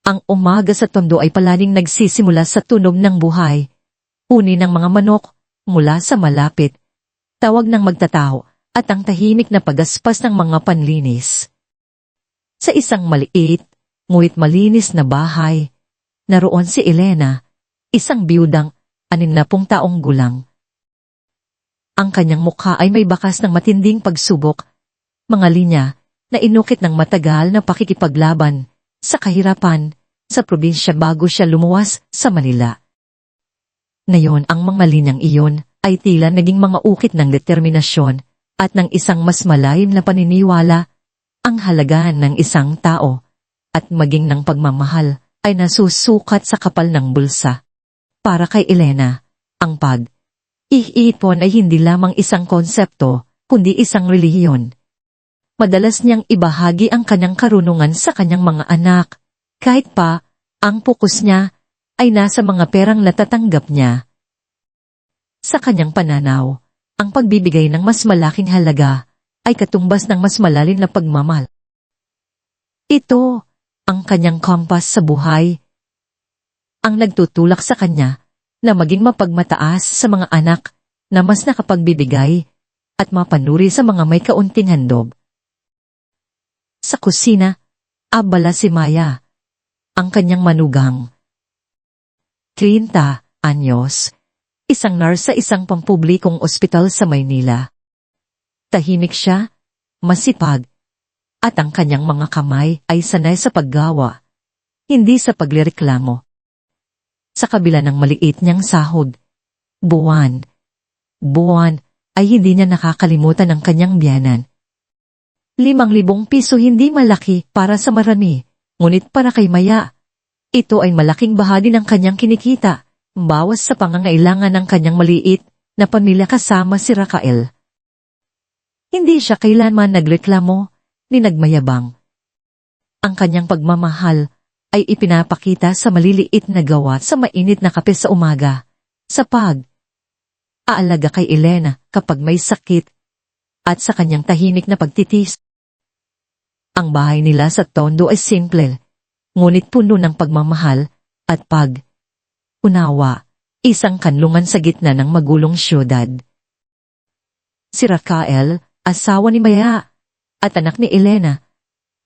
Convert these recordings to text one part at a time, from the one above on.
Ang umaga sa Tondo ay palaging nagsisimula sa tunog ng buhay. Uni ng mga manok mula sa malapit, tawag ng magtatao at ang tahimik na pagaspas ng mga panlinis. Sa isang maliit, ngunit malinis na bahay, naroon si Elena, isang biyudang 60 taong gulang. Ang kanyang mukha ay may bakas ng matinding pagsubok, mga linya na inukit ng matagal na pakikipaglaban sa kahirapan sa probinsya bago siya lumuwas sa Manila. Ngayon ang mga linyang iyon ay tila naging mga ukit ng determinasyon at ng isang mas malalim na paniniwala, ang halagahan ng isang tao at maging ng pagmamahal ay nasusukat sa kapal ng bulsa. Para kay Elena, ang pag-iipon ay hindi lamang isang konsepto, kundi isang relihiyon. Madalas niyang ibahagi ang kanyang karunungan sa kanyang mga anak, kahit pa ang fokus niya ay nasa mga perang natatanggap niya. Sa kanyang pananaw, ang pagbibigay ng mas malaking halaga ay katumbas ng mas malalim na pagmamahal. Ito ang kanyang kompas sa buhay, ang nagtutulak sa kanya na maging mapagmataas sa mga anak na mas nakapagbibigay at mapanuri sa mga may kaunting handog. Sa kusina, abala si Maya, ang kanyang manugang. 30 anyos, isang nurse sa isang pampublikong ospital sa Maynila. Tahimik siya, masipag, at ang kanyang mga kamay ay sanay sa paggawa, hindi sa paglireklamo. Sa kabila ng maliit niyang sahod, buwan ay hindi niya nakakalimutan ang kanyang biyanan. 5,000 piso hindi malaki para sa marami, ngunit para kay Maya, ito ay malaking bahagi ng kanyang kinikita, bawas sa pangangailangan ng kanyang maliit na pamilya kasama si Raquel. Hindi siya kailanman nagreklamo ni nagmayabang. Ang kanyang pagmamahal ay ipinapakita sa maliliit na gawa sa mainit na kape sa umaga, sa pag-aalaga kay Elena kapag may sakit, at sa kanyang tahimik na pagtitis. Ang bahay nila sa Tondo ay simple, ngunit puno ng pagmamahal at pag-unawa, isang kanlungan sa gitna ng magulong syudad. Si Raquel, asawa ni Maya, at anak ni Elena,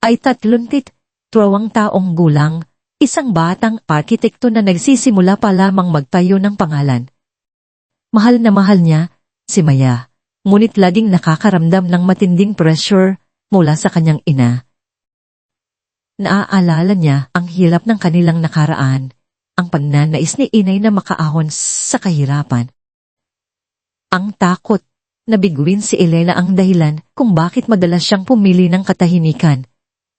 ay 32 taong gulang, isang batang arkitekto na nagsisimula pa lamang magtayo ng pangalan. Mahal na mahal niya si Maya, ngunit laging nakakaramdam ng matinding pressure mula sa kanyang ina. Naaalala niya ang hirap ng kanilang nakaraan, ang pagnanais ni inay na makaahon sa kahirapan. Ang takot na biguin si Elena ang dahilan kung bakit madalas siyang pumili ng katahimikan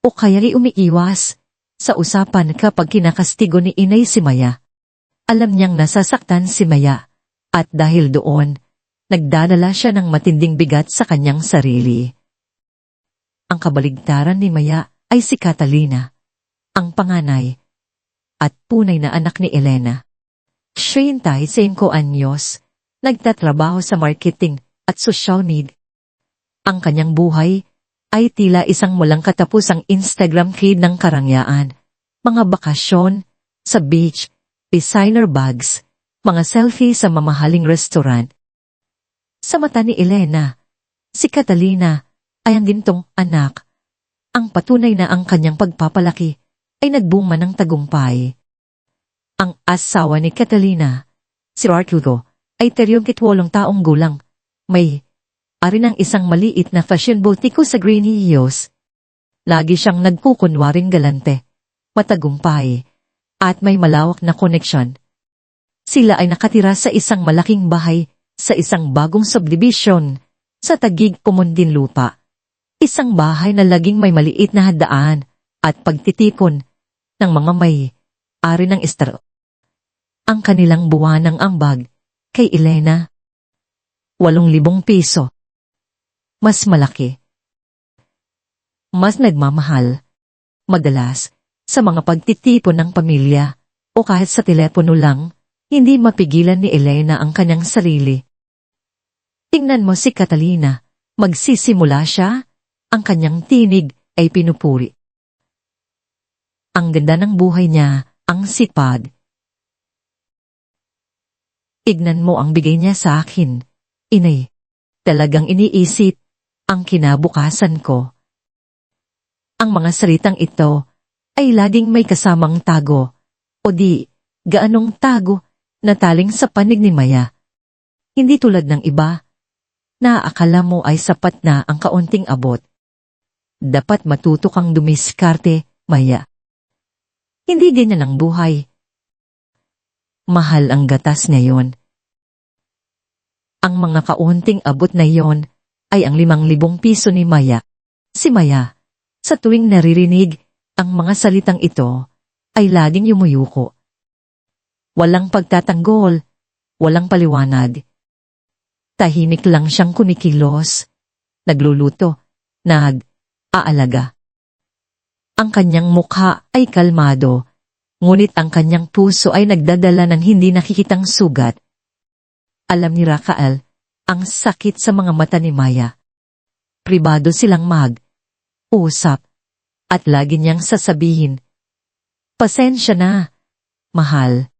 o kaya'y umiiwas sa usapan kapag kinakastigo ni inay si Maya. Alam niyang nasasaktan si Maya at dahil doon, nagdadala siya ng matinding bigat sa kanyang sarili. Ang kabaligtaran ni Maya ay si Catalina, ang panganay at punay na anak ni Elena. 35 anyos, nagtatrabaho sa marketing at social media. Ang kanyang buhay ay tila isang walang katapusang Instagram feed ng karangyaan, mga bakasyon sa beach, designer bags, mga selfie sa mamahaling restaurant. Sa mata ni Elena, si Catalina ay ang gintong anak, ang patunay na ang kanyang pagpapalaki ay nagbunga ng tagumpay. Ang asawa ni Catalina, si Arturo, ay 38 taong gulang, may ari ng isang maliit na fashion boutique sa Green Hills. Lagi siyang nagkukunwaring galante, matagumpay, at may malawak na koneksyon. Sila ay nakatira sa isang malaking bahay sa isang bagong subdivision sa Taguig, Muntinlupa. Isang bahay na laging may maliit na handaan at pagtitikon ng mga may-ari ng estero. Ang kanilang buwanang ambag kay Elena, 8,000 piso. Mas malaki. Mas nagmamahal. Madalas, sa mga pagtitipon ng pamilya, o kahit sa telepono lang, hindi mapigilan ni Elena ang kanyang sarili. Tingnan mo si Catalina, magsisimula siya, ang kanyang tinig ay pinupuri. Ang ganda ng buhay niya, ang sipag. Ignan mo ang bigay niya sa akin. Inay, talagang iniisip ang kinabukasan ko. Ang mga salitang ito ay laging may kasamang tago, o di, gaanong tago na taling sa panig ni Maya. Hindi tulad ng iba, na akala mo ay sapat na ang kaunting abot. Dapat matuto kang dumiskarte, Maya. Hindi ganyan ang buhay. Mahal ang gatas ngayon. Ang mga kaunting abot na iyon ay ang 5,000 piso ni Maya. Si Maya, sa tuwing naririnig ang mga salitang ito, ay laging yumuyuko. Walang pagtatanggol, walang paliwanag. Tahimik lang siyang kumikilos, nagluluto, nag-aalaga. Ang kanyang mukha ay kalmado, ngunit ang kanyang puso ay nagdadala ng hindi nakikitang sugat. Alam ni Rafael ang sakit sa mga mata ni Maya. Pribado silang mag-usap, at lagi niyang sasabihin, "Pasensya na, mahal."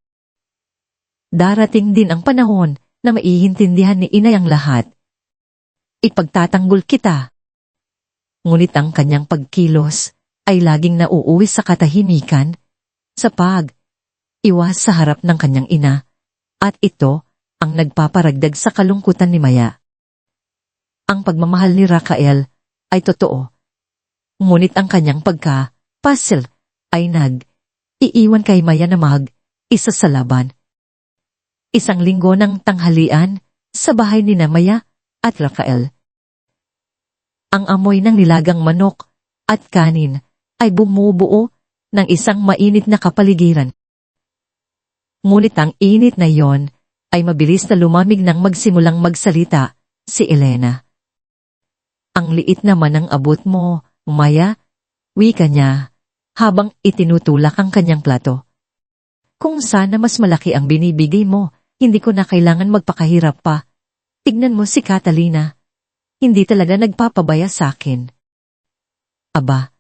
Darating din ang panahon na maiintindihan ni Inay ang lahat. Ipagtatanggol kita. Ngunit ang kanyang pagkilos ay laging nauuwi sa katahimikan, sa pag-iwas sa harap ng kanyang ina, at ito ang nagpaparagdag sa kalungkutan ni Maya. Ang pagmamahal ni Rafael ay totoo, ngunit ang kanyang pagka-puzzle ay nag-iiwan kay Maya na mag-isa sa laban. Isang linggo ng tanghalian sa bahay ni Maya at Rafael. Ang amoy ng nilagang manok at kanin ay bumubuo ng isang mainit na kapaligiran. Ngunit ang init na iyon ay mabilis na lumamig nang magsimulang magsalita si Elena. "Ang liit naman ng abot mo, Maya," wika niya, habang itinutulak ang kanyang plato. "Kung sana mas malaki ang binibigay mo, hindi ko na kailangan magpakahirap pa. Tignan mo si Catalina. Hindi talaga nagpapabaya sa akin." Aba,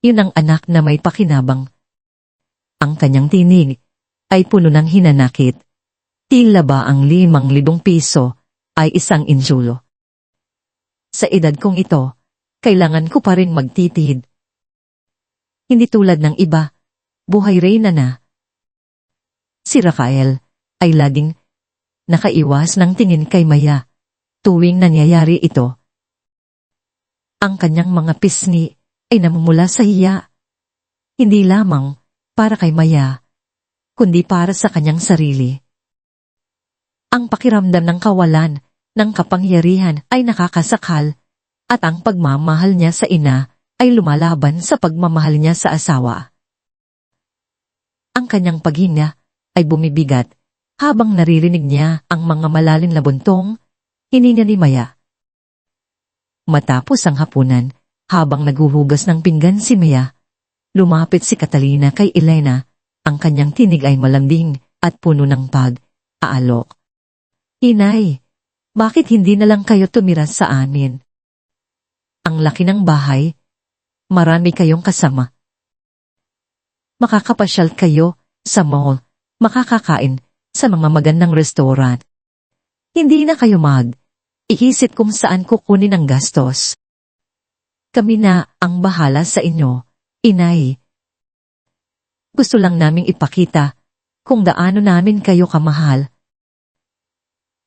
yun ang anak na may pakinabang. Ang kanyang tinig ay puno ng hinanakit. Tila ba ang 5,000 piso ay isang insulo? Sa edad kong ito, kailangan ko pa rin magtitid. Hindi tulad ng iba, buhay reyna na. Si Rafael ay laging nakaiwas ng tingin kay Maya tuwing nangyayari ito. Ang kanyang mga pisngi ay namumula sa hiya. Hindi lamang para kay Maya, kundi para sa kanyang sarili. Ang pakiramdam ng kawalan ng kapangyarihan ay nakakasakal, at ang pagmamahal niya sa ina ay lumalaban sa pagmamahal niya sa asawa. Ang kanyang paghinga ay bumibigat habang naririnig niya ang mga malalim na buntong hininga ni Maya. Matapos ang hapunan, habang naghuhugas ng pinggan si Maya, lumapit si Catalina kay Elena. Ang kanyang tinig ay malambing at puno ng pag-aalok. "Inay, bakit hindi na lang kayo tumira sa amin? Ang laki ng bahay, marami kayong kasama. Makakapasyal kayo sa mall, makakakain sa mga magandang restaurant. Hindi na kayo iisip kung saan kukunin ang gastos. Kami na ang bahala sa inyo, Inay. Gusto lang naming ipakita kung gaano namin kayo kamahal."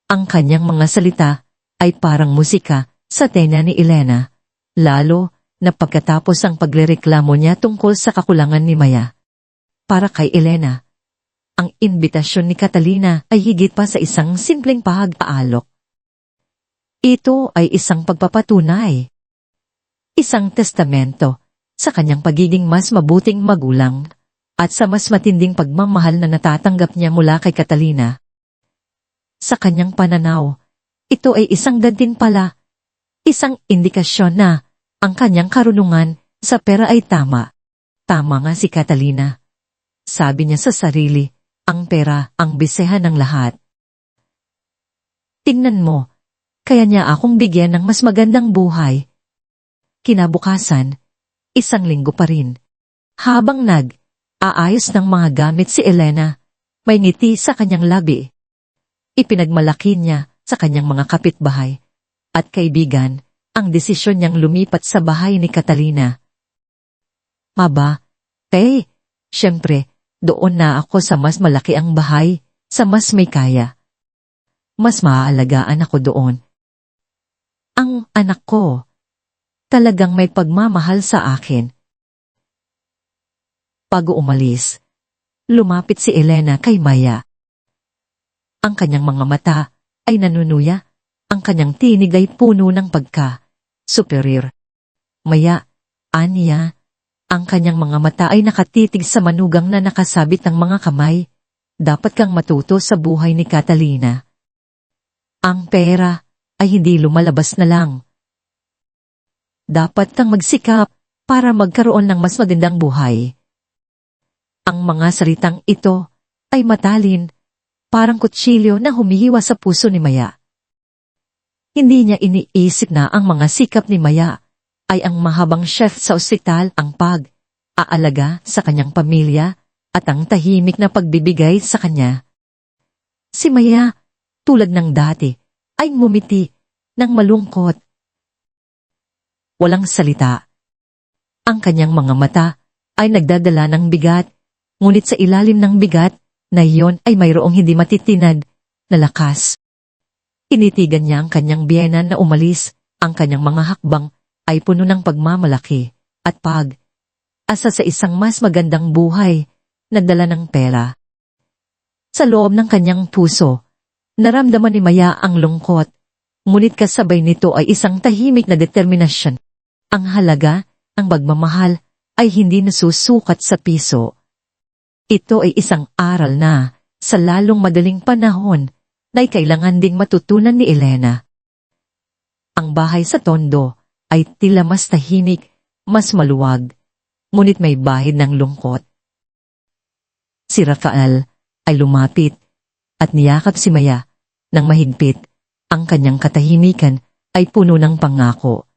Ang kanyang mga salita ay parang musika sa tenga ni Elena, lalo na pagkatapos ang pagrereklamo niya tungkol sa kakulangan ni Maya. Para kay Elena, ang imbitasyon ni Catalina ay higit pa sa isang simpleng pag-aalok. Ito ay isang pagpapatunay, isang testamento sa kanyang pagiging mas mabuting magulang at sa mas matinding pagmamahal na natatanggap niya mula kay Catalina. Sa kanyang pananaw, ito ay isang gantimpala, isang indikasyon na ang kanyang karunungan sa pera ay tama. Tama nga si Catalina. Sabi niya sa sarili, ang pera ang bisehan ng lahat. Tingnan mo, kaya niya akong bigyan ng mas magandang buhay. Kinabukasan, isang linggo pa rin. Habang Aayos ng mga gamit si Elena. May ngiti sa kanyang labi. Ipinagmalaki niya sa kanyang mga kapitbahay at kaibigan ang desisyon niyang lumipat sa bahay ni Catalina. Maba, siyempre, doon na ako sa mas malaki ang bahay, sa mas may kaya. Mas maaalagaan ako doon. Ang anak ko, talagang may pagmamahal sa akin. Bago umalis, lumapit si Elena kay Maya. Ang kanyang mga mata ay nanunuya, ang kanyang tinig ay puno ng pagka-superior. Maya, aniya, ang kanyang mga mata ay nakatitig sa manugang na nakasabit ng mga kamay. Dapat kang matuto sa buhay ni Catalina. Ang pera ay hindi lumalabas na lang. Dapat kang magsikap para magkaroon ng mas magandang buhay. Ang mga salitang ito ay matalin, parang kutsilyo na humihiwa sa puso ni Maya. Hindi niya iniisip na ang mga sikap ni Maya ay ang mahabang chef sa ospital, ang pag-aalaga sa kanyang pamilya at ang tahimik na pagbibigay sa kanya. Si Maya, tulad ng dati, ay ngumiti ng malungkot. Walang salita. Ang kanyang mga mata ay nagdadala ng bigat, ngunit sa ilalim ng bigat na iyon ay mayroong hindi matitinag na lakas. Tinitigan niya ang kanyang biyenan na umalis, ang kanyang mga hakbang ay puno ng pagmamalaki at pag-asa sa isang mas magandang buhay na dala ng pera. Sa loob ng kanyang puso, naramdaman ni Maya ang lungkot, ngunit kasabay nito ay isang tahimik na determinasyon. Ang halaga, ang pagmamahal, ay hindi nasusukat sa piso. Ito ay isang aral na, sa lalong madaling panahon, na kailangan ding matutunan ni Elena. Ang bahay sa Tondo ay tila mas tahimik, mas maluwag, ngunit may bahid ng lungkot. Si Rafael ay lumapit at niyakap si Maya ng mahigpit. Ang kanyang katahimikan ay puno ng pangako.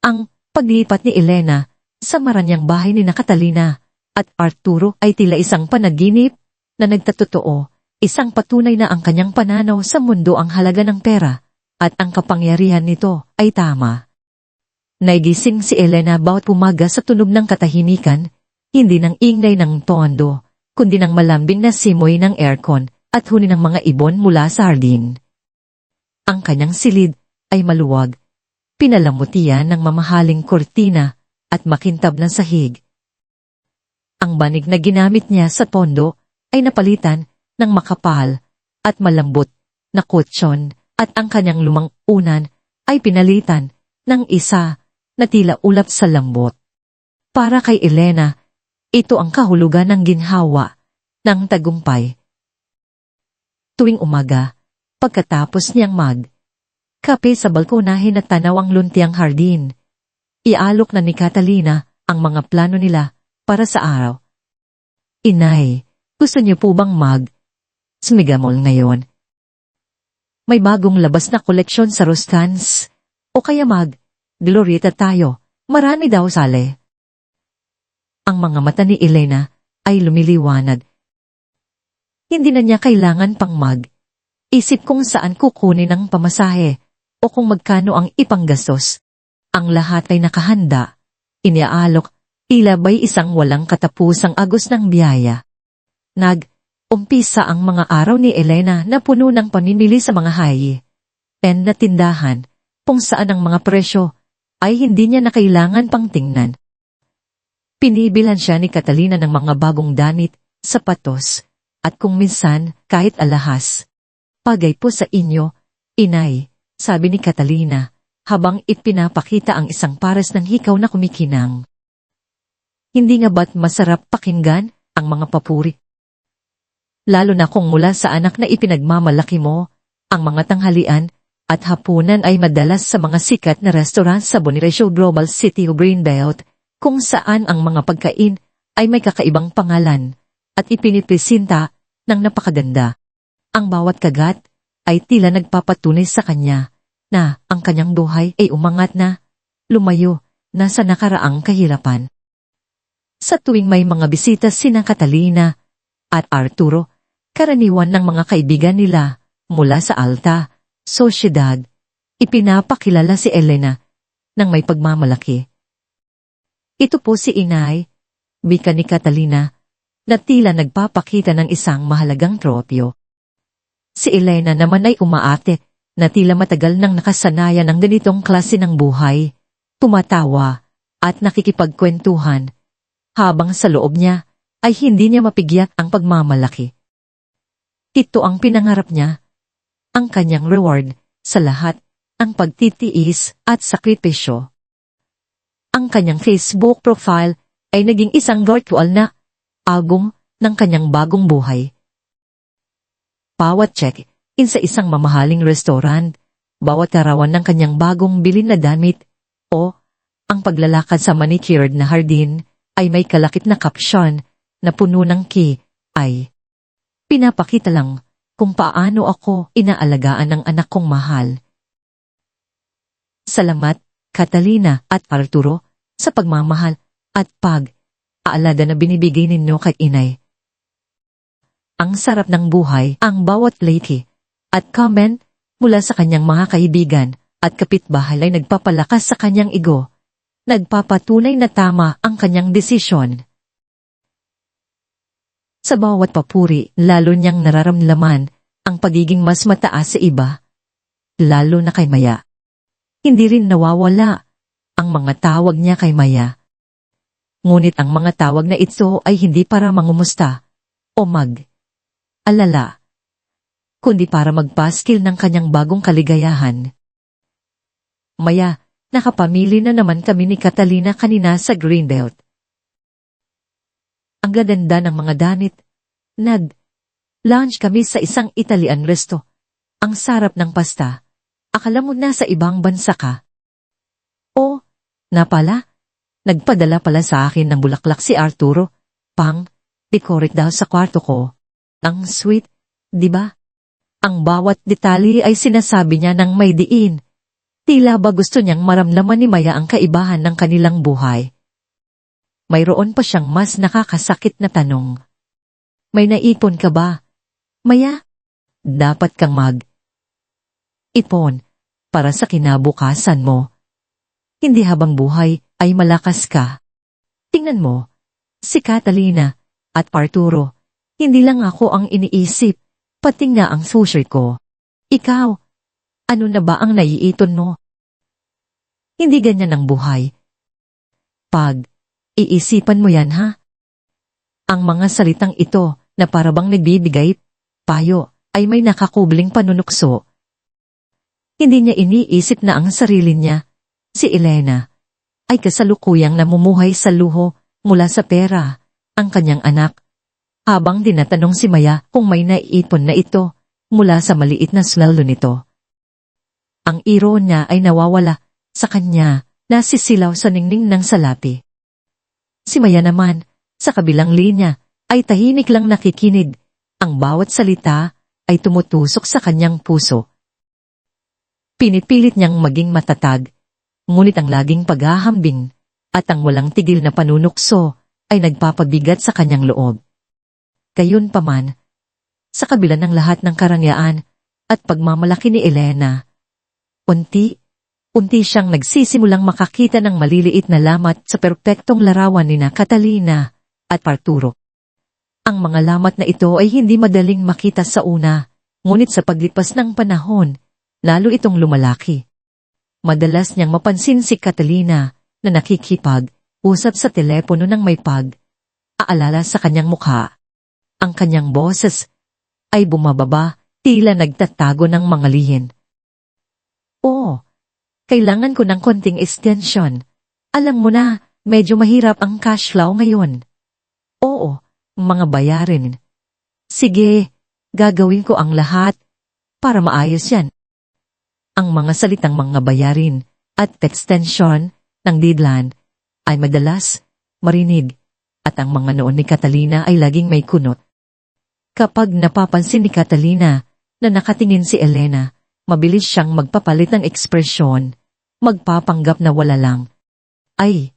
Ang paglipat ni Elena sa maranyang bahay ni Catalina at Arturo ay tila isang panaginip na nagtatotoo, isang patunay na ang kanyang pananaw sa mundo ang halaga ng pera at ang kapangyarihan nito ay tama. Naigising si Elena bawat umaga sa tunog ng katahimikan, hindi ng ingay ng Tondo, kundi ng malambing na simoy ng aircon at huni ng mga ibon mula sa hardin. Ang kanyang silid ay maluwag, pinalamutian ng mamahaling kortina at makintab na sahig. Ang banig na ginamit niya sa Tondo ay napalitan ng makapal at malambot na kutsyon at ang kanyang lumang unan ay pinalitan ng isa na tila ulap sa lambot. Para kay Elena, ito ang kahulugan ng ginhawa ng tagumpay. Tuwing umaga, pagkatapos niyang kape sa balkonahin at tanaw ang luntiang hardin, ialok na ni Catalina ang mga plano nila para sa araw. Inay, gusto niyo po bang smigamol ngayon? May bagong labas na koleksyon sa Roscans. O kaya glorieta tayo, marami daw sale. Ang mga mata ni Elena ay lumiliwanag. Hindi na niya kailangan pang isip kung saan kukunin ang pamasahe o kung magkano ang ipanggastos. Ang lahat ay nakahanda. Iniaalok, tila ba'y isang walang katapusang agos ng biyaya. Umpisa ang mga araw ni Elena na puno ng pamimili sa mga high-end na tindahan, kung saan ang mga presyo ay hindi niya na kailangan pang tingnan. Pinibilhan siya ni Catalina ng mga bagong damit, sapatos, at kung minsan kahit alahas. Pagay po sa inyo, inay, sabi ni Catalina, habang ipinapakita ang isang pares ng hikaw na kumikinang. Hindi nga ba't masarap pakinggan ang mga papuri? Lalo na kung mula sa anak na ipinagmamalaki mo, ang mga tanghalian at hapunan ay madalas sa mga sikat na restaurant sa Bonifacio Global City o Greenbelt, kung saan ang mga pagkain ay may kakaibang pangalan at ipinipresenta ng napakaganda. Ang bawat kagat ay tila nagpapatunay sa kanya na ang kanyang buhay ay umangat na, lumayo na sa nakaraang kahirapan. Sa tuwing may mga bisita sina Catalina at Arturo, karaniwan ng mga kaibigan nila mula sa Alta Sociedad, ipinapakilala si Elena ng may pagmamalaki. Ito po si Inay, wika ni Catalina, na tila nagpapakita ng isang mahalagang tropyo. Si Elena naman ay umaate na tila matagal nang nakasanayan ng ganitong klase ng buhay, tumatawa at nakikipagkwentuhan, habang sa loob niya ay hindi niya mapigyat ang pagmamalaki. Ito ang pinangarap niya, ang kanyang reward sa lahat, ang pagtitiis at sakripisyo. Ang kanyang Facebook profile ay naging isang virtual na album ng kanyang bagong buhay. Bawat check-in sa isang mamahaling restaurant, bawat karawan ng kanyang bagong bilin na damit, o ang paglalakad sa manicured na hardin ay may kalakip na caption na puno ng ay pinapakita lang kung paano ako inaalagaan ng anak kong mahal. Salamat, Catalina at Arturo, sa pagmamahal at pag-aalala na binibigay ninyo kay Inay. Ang sarap ng buhay ang bawat like at comment mula sa kanyang mga kaibigan at kapitbahay ay nagpapalakas sa kanyang ego, nagpapatunay na tama ang kanyang desisyon. Sa bawat papuri, lalo niyang nararamdaman ang pagiging mas mataas sa iba, lalo na kay Maya. Hindi rin nawawala ang mga tawag niya kay Maya. Ngunit ang mga tawag na ito ay hindi para mangumusta o mag-alala, kundi para magpaskil ng kanyang bagong kaligayahan. Maya, nakapamili na naman kami ni Catalina kanina sa Greenbelt. Ang gaganda ng mga damit. Nag-lunch kami sa isang Italian resto. Ang sarap ng pasta. Akala mo nasa ibang bansa ka. O, napala, nagpadala pala sa akin ng bulaklak si Arturo. Decorate daw sa kwarto ko. Ang sweet, di ba? Ang bawat detalye ay sinasabi niya ng may diin. Tila ba gusto niyang maramdaman ni Maya ang kaibahan ng kanilang buhay. Mayroon pa siyang mas nakakasakit na tanong. May naipon ka ba? Maya, dapat kang ipon para sa kinabukasan mo. Hindi habang buhay ay malakas ka. Tingnan mo, si Catalina at Arturo, hindi lang ako ang iniisip, pati nga ang future ko. Ikaw, ano na ba ang naiiton mo? Hindi ganyan ang buhay. Iisipan mo yan, ha? Ang mga salitang ito na parabang nagbibigay payo ay may nakakubling panunukso. Hindi niya iniisip na ang sarili niya, si Elena, ay kasalukuyang namumuhay sa luho mula sa pera, ang kanyang anak, habang dinatanong si Maya kung may naiipon na ito mula sa maliit na sweldo nito. Ang iro niya ay nawawala sa kanya, nasisilaw sa ningning ng salapi. Si Maya naman, sa kabilang linya, ay tahimik lang nakikinig. Ang bawat salita ay tumutusok sa kanyang puso. Pinipilit niyang maging matatag, ngunit ang laging paghahambing at ang walang tigil na panunukso ay nagpapabigat sa kanyang loob. Gayunpaman, sa kabila ng lahat ng karangyaan at pagmamalaki ni Elena, unti siyang nagsisimulang makakita ng maliliit na lamat sa perpektong larawan ni Catalina at Arturo. Ang mga lamat na ito ay hindi madaling makita sa una, ngunit sa paglipas ng panahon, lalo itong lumalaki. Madalas niyang mapansin si Catalina na nakikipag-usap sa telepono ng may pag-aalala sa kanyang mukha. Ang kanyang boses ay bumababa, tila nagtatago ng mga lihin. Oo. Kailangan ko ng konting extension. Alam mo na, medyo mahirap ang cash flow ngayon. Oo, mga bayarin. Sige, gagawin ko ang lahat para maayos yan. Ang mga salitang mga bayarin at extension ng deadline ay madalas marinig at ang mga noon ni Catalina ay laging may kunot. Kapag napapansin ni Catalina na nakatingin si Elena, mabilis siyang magpapalit ng ekspresyon, magpapanggap na wala lang. Ay,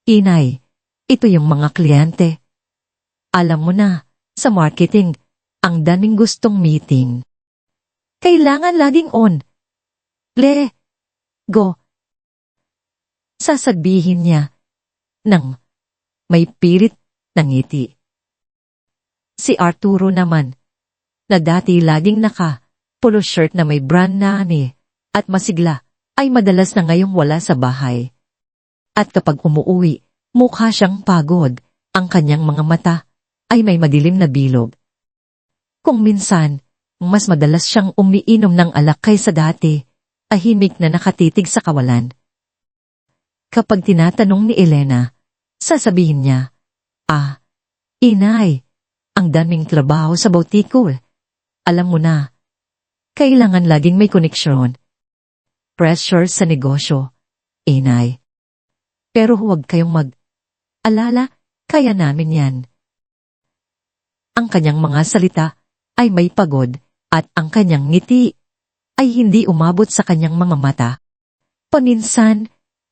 Inay, Ito yung mga kliyente. Alam mo na, sa marketing, ang daming gustong meeting. Kailangan laging on. Go. Sasabihin niya nang may pilit na ngiti. Si Arturo naman, na dati laging polo shirt na may brand na at masigla, ay madalas na ngayong wala sa bahay. At kapag umuuwi, mukha siyang pagod, ang kanyang mga mata ay may madilim na bilog. Kung minsan, mas madalas siyang umiinom ng alak kaysa dati, tahimik na nakatitig sa kawalan. Kapag tinatanong ni Elena, sasabihin niya, Inay, ang daming trabaho sa boutique. Alam mo na, kailangan laging may koneksyon. Pressure sa negosyo, Inay. Pero huwag kayong mag-alala, kaya namin yan. Ang kanyang mga salita ay may pagod at ang kanyang ngiti ay hindi umabot sa kanyang mga mata.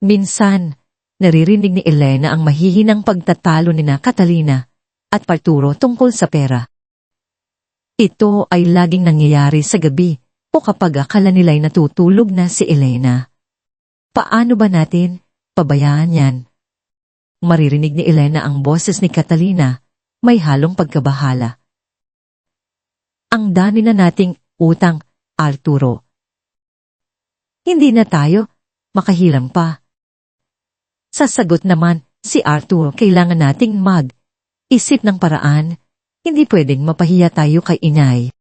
Minsan, naririnig ni Elena ang mahihinang pagtatalo ni Catalina at Arturo tungkol sa pera. Ito ay laging nangyayari sa gabi o kapag akala nila'y natutulog na si Elena. Paano ba natin pabayaan yan? Maririnig ni Elena ang boses ni Catalina, may halong pagkabahala. Ang dami na nating utang, Arturo. Hindi na tayo makahiram pa. Sasagot naman si Arturo, kailangan nating isip ng paraan, hindi pwedeng mapahiya tayo kay inay.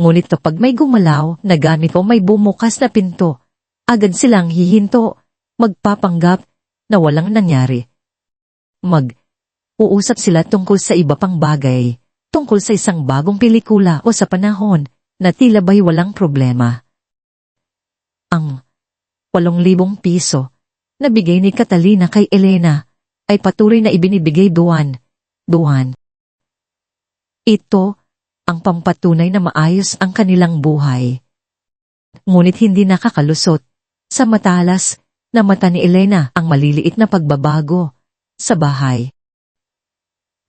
Ngunit kapag may gumalaw na gamit o may bumukas na pinto, agad silang hihinto, magpapanggap na walang nangyari. Uusap sila tungkol sa iba pang bagay, tungkol sa isang bagong pelikula o sa panahon na tila ba'y walang problema. Ang 8,000 piso na bigay ni Catalina kay Elena ay patuloy na ibinibigay buwan. Ito ang pampatunay na maayos ang kanilang buhay. Ngunit hindi nakakalusot sa matalas na mata ni Elena ang maliliit na pagbabago sa bahay.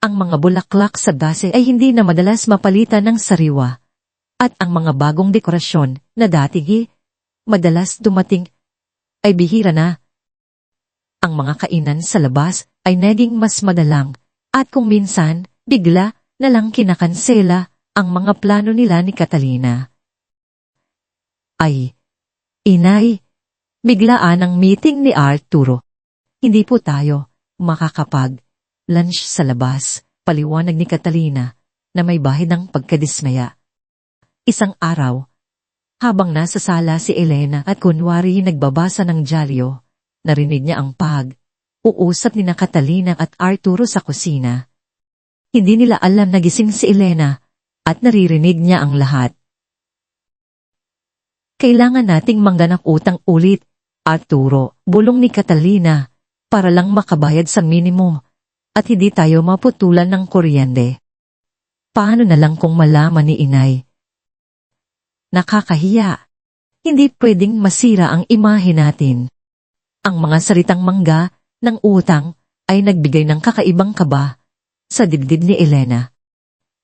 Ang mga bulaklak sa dase ay hindi na madalas mapalitan ng sariwa, at ang mga bagong dekorasyon na dati madalas dumating ay bihira na. Ang mga kainan sa labas ay naging mas madalang, at kung minsan, bigla na lang kinakansela ang mga plano nila ni Catalina. Inay, biglaan ang meeting ni Arturo. Hindi po tayo makakapag-lunch sa labas, paliwanag ni Catalina na may bahid ng pagkadismaya. Isang araw, habang nasa sala si Elena at kunwari nagbabasa ng dyaryo, narinig niya ang uusap ni Catalina at Arturo sa kusina. Hindi nila alam na gising si Elena at naririnig niya ang lahat. Kailangan nating mangganap utang ulit, Arturo, bulong ni Catalina, para lang makabayad sa minimum at hindi tayo maputulan ng kuryente. Paano na lang kung malaman ni inay? Nakakahiya. Hindi pwedeng masira ang imahe natin. Ang mga salitang mangga ng utang ay nagbigay ng kakaibang kaba sa dibdib ni Elena.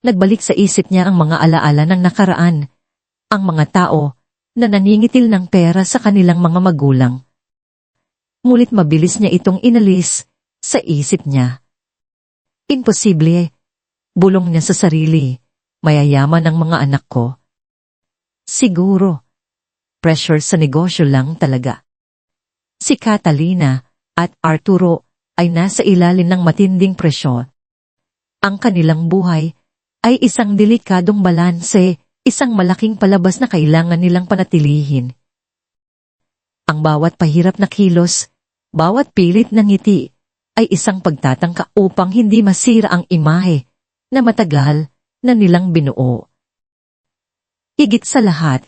Nagbalik sa isip niya ang mga alaala ng nakaraan, ang mga tao na naningitil ng pera sa kanilang mga magulang. Ngunit mabilis niya itong inalis sa isip niya. Imposible, bulong niya sa sarili, mayayaman ang mga anak ko. Siguro, pressure sa negosyo lang talaga. Si Catalina at Arturo ay nasa ilalim ng matinding presyon. Ang kanilang buhay ay isang delikadong balanse, isang malaking palabas na kailangan nilang panatilihin. Ang bawat pahirap na kilos, bawat pilit na ngiti, ay isang pagtatangka upang hindi masira ang imahe na matagal na nilang binuo. Higit sa lahat,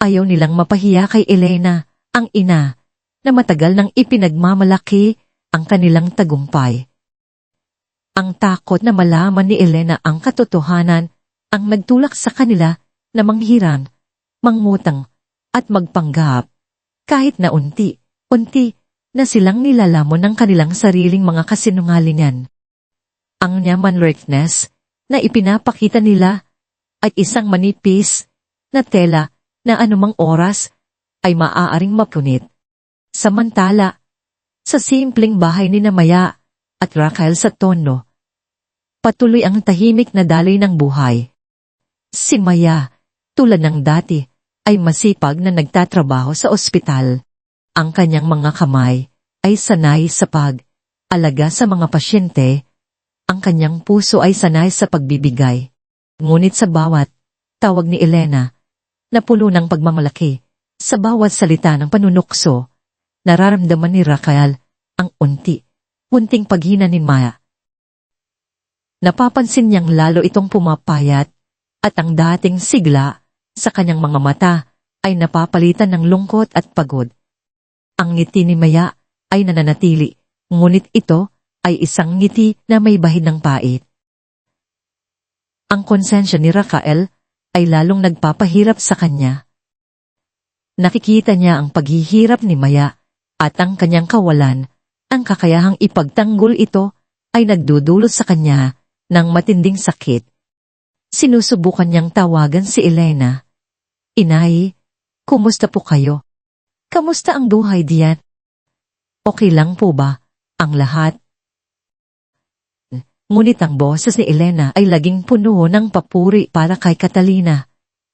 ayaw nilang mapahiya kay Elena, ang ina, na matagal nang ipinagmamalaki ang kanilang tagumpay. Ang takot na malaman ni Elena ang katotohanan ang nagtulak sa kanila na manghiram, mangutang, at magpanggap, kahit na unti na silang nilalamon ng kanilang sariling mga kasinungalingan. Ang manlikeness na ipinapakita nila ay isang manipis na tela na anumang oras ay maaaring mapunit. Samantala, sa simpleng bahay ni Maya at Raquel sa Tondo, patuloy ang tahimik na daloy ng buhay. Si Maya, tulad ng dati, ay masipag na nagtatrabaho sa ospital. Ang kanyang mga kamay ay sanay sa pag-alaga sa mga pasyente. Ang kanyang puso ay sanay sa pagbibigay. Ngunit sa bawat tawag ni Elena, na puno ng pagmamalaki, sa bawat salita ng panunukso, nararamdaman ni Raquel ang unting paghina ni Maya. Napapansin niyang lalo itong pumapayat at ang dating sigla sa kanyang mga mata ay napapalitan ng lungkot at pagod. Ang ngiti ni Maya ay nananatili, ngunit ito ay isang ngiti na may bahid ng pait. Ang konsensya ni Raquel ay lalong nagpapahirap sa kanya. Nakikita niya ang paghihirap ni Maya at ang kanyang kawalan, ang kakayahang ipagtanggol ito ay nagdudulot sa kanya ng matinding sakit. Sinusubukan niyang tawagan si Elena. Inay, kumusta po kayo? Kamusta ang buhay diyan? Okay lang po ba ang lahat? Ngunit ang boses ni Elena ay laging puno ng papuri para kay Catalina,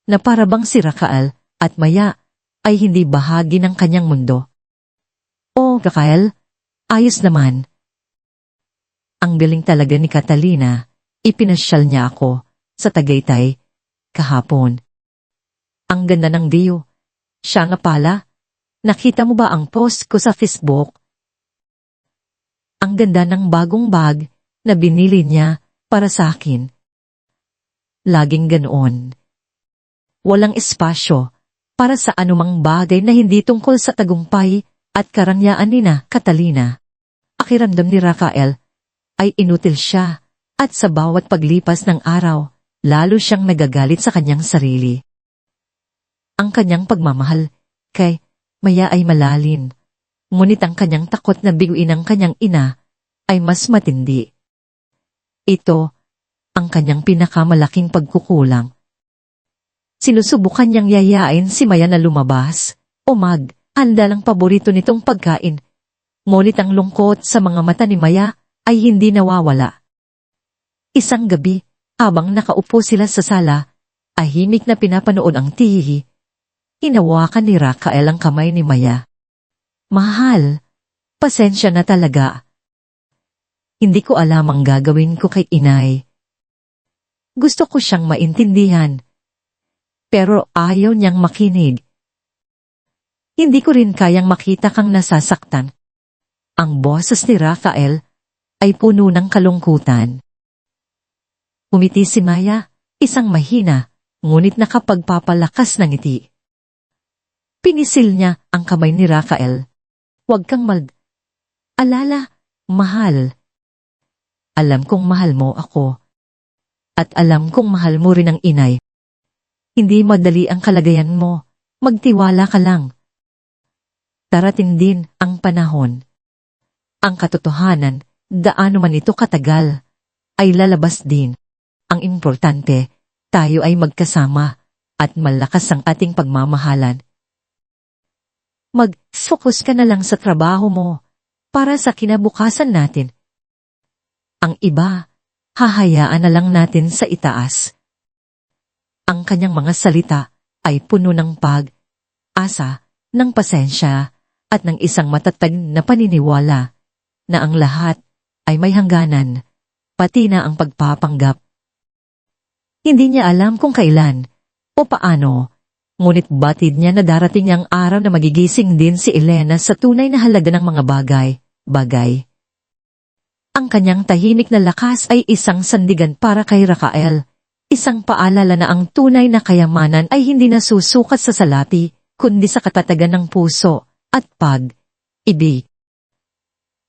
na parabang si Raquel at Maya ay hindi bahagi ng kanyang mundo. Oh, Raquel, ayos naman. Ang galing talaga ni Catalina, ipinasyal niya ako sa Tagaytay kahapon. Ang ganda ng view. Siya nga pala, nakita mo ba ang post ko sa Facebook? Ang ganda ng bagong bag na binili niya para sa akin. Laging ganoon. Walang espasyo para sa anumang bagay na hindi tungkol sa tagumpay at karangyaan ni na Catalina. Pakiramdam ni Raquel ay inutil siya at sa bawat paglipas ng araw, lalo siyang nagagalit sa kanyang sarili. Ang kanyang pagmamahal kay Maya ay malalim, ngunit ang kanyang takot na biguin ng kanyang ina ay mas matindi. Ito ang kanyang pinakamalaking pagkukulang. Sinusubukan niyang yayain si Maya na lumabas o handa lang paborito nitong pagkain, ngunit ang lungkot sa mga mata ni Maya ay hindi nawawala. Isang gabi, habang nakaupo sila sa sala, ahimik na pinapanood ang TV, hinawakan ni Raquel ang kamay ni Maya. Mahal, pasensya na talaga. Hindi ko alam ang gagawin ko kay inay. Gusto ko siyang maintindihan, pero ayaw niyang makinig. Hindi ko rin kayang makita kang nasasaktan. Ang boses ni Raquel ay puno ng kalungkutan. Umiti si Maya, isang mahina, ngunit nakapagpapalakas ng ngiti. Pinisil niya ang kamay ni Raquel. Huwag kang alala, mahal. Alam kong mahal mo ako. At alam kong mahal mo rin ang inay. Hindi madali ang kalagayan mo. Magtiwala ka lang. Darating din ang panahon. Ang katotohanan, gaano man ito katagal, ay lalabas din. Ang importante, tayo ay magkasama at malakas ang ating pagmamahalan. Mag-focus ka na lang sa trabaho mo para sa kinabukasan natin. Ang iba, hahayaan na lang natin sa itaas. Ang kanyang mga salita ay puno ng pag-asa, ng pasensya, at ng isang matatag na paniniwala na ang lahat ay may hangganan, pati na ang pagpapanggap. Hindi niya alam kung kailan o paano, ngunit batid niya na darating ang araw na magigising din si Elena sa tunay na halaga ng mga bagay. Ang kanyang tahimik na lakas ay isang sandigan para kay Raquel, isang paalala na ang tunay na kayamanan ay hindi nasusukat sa salapi, kundi sa katatagan ng puso at pag-ibig.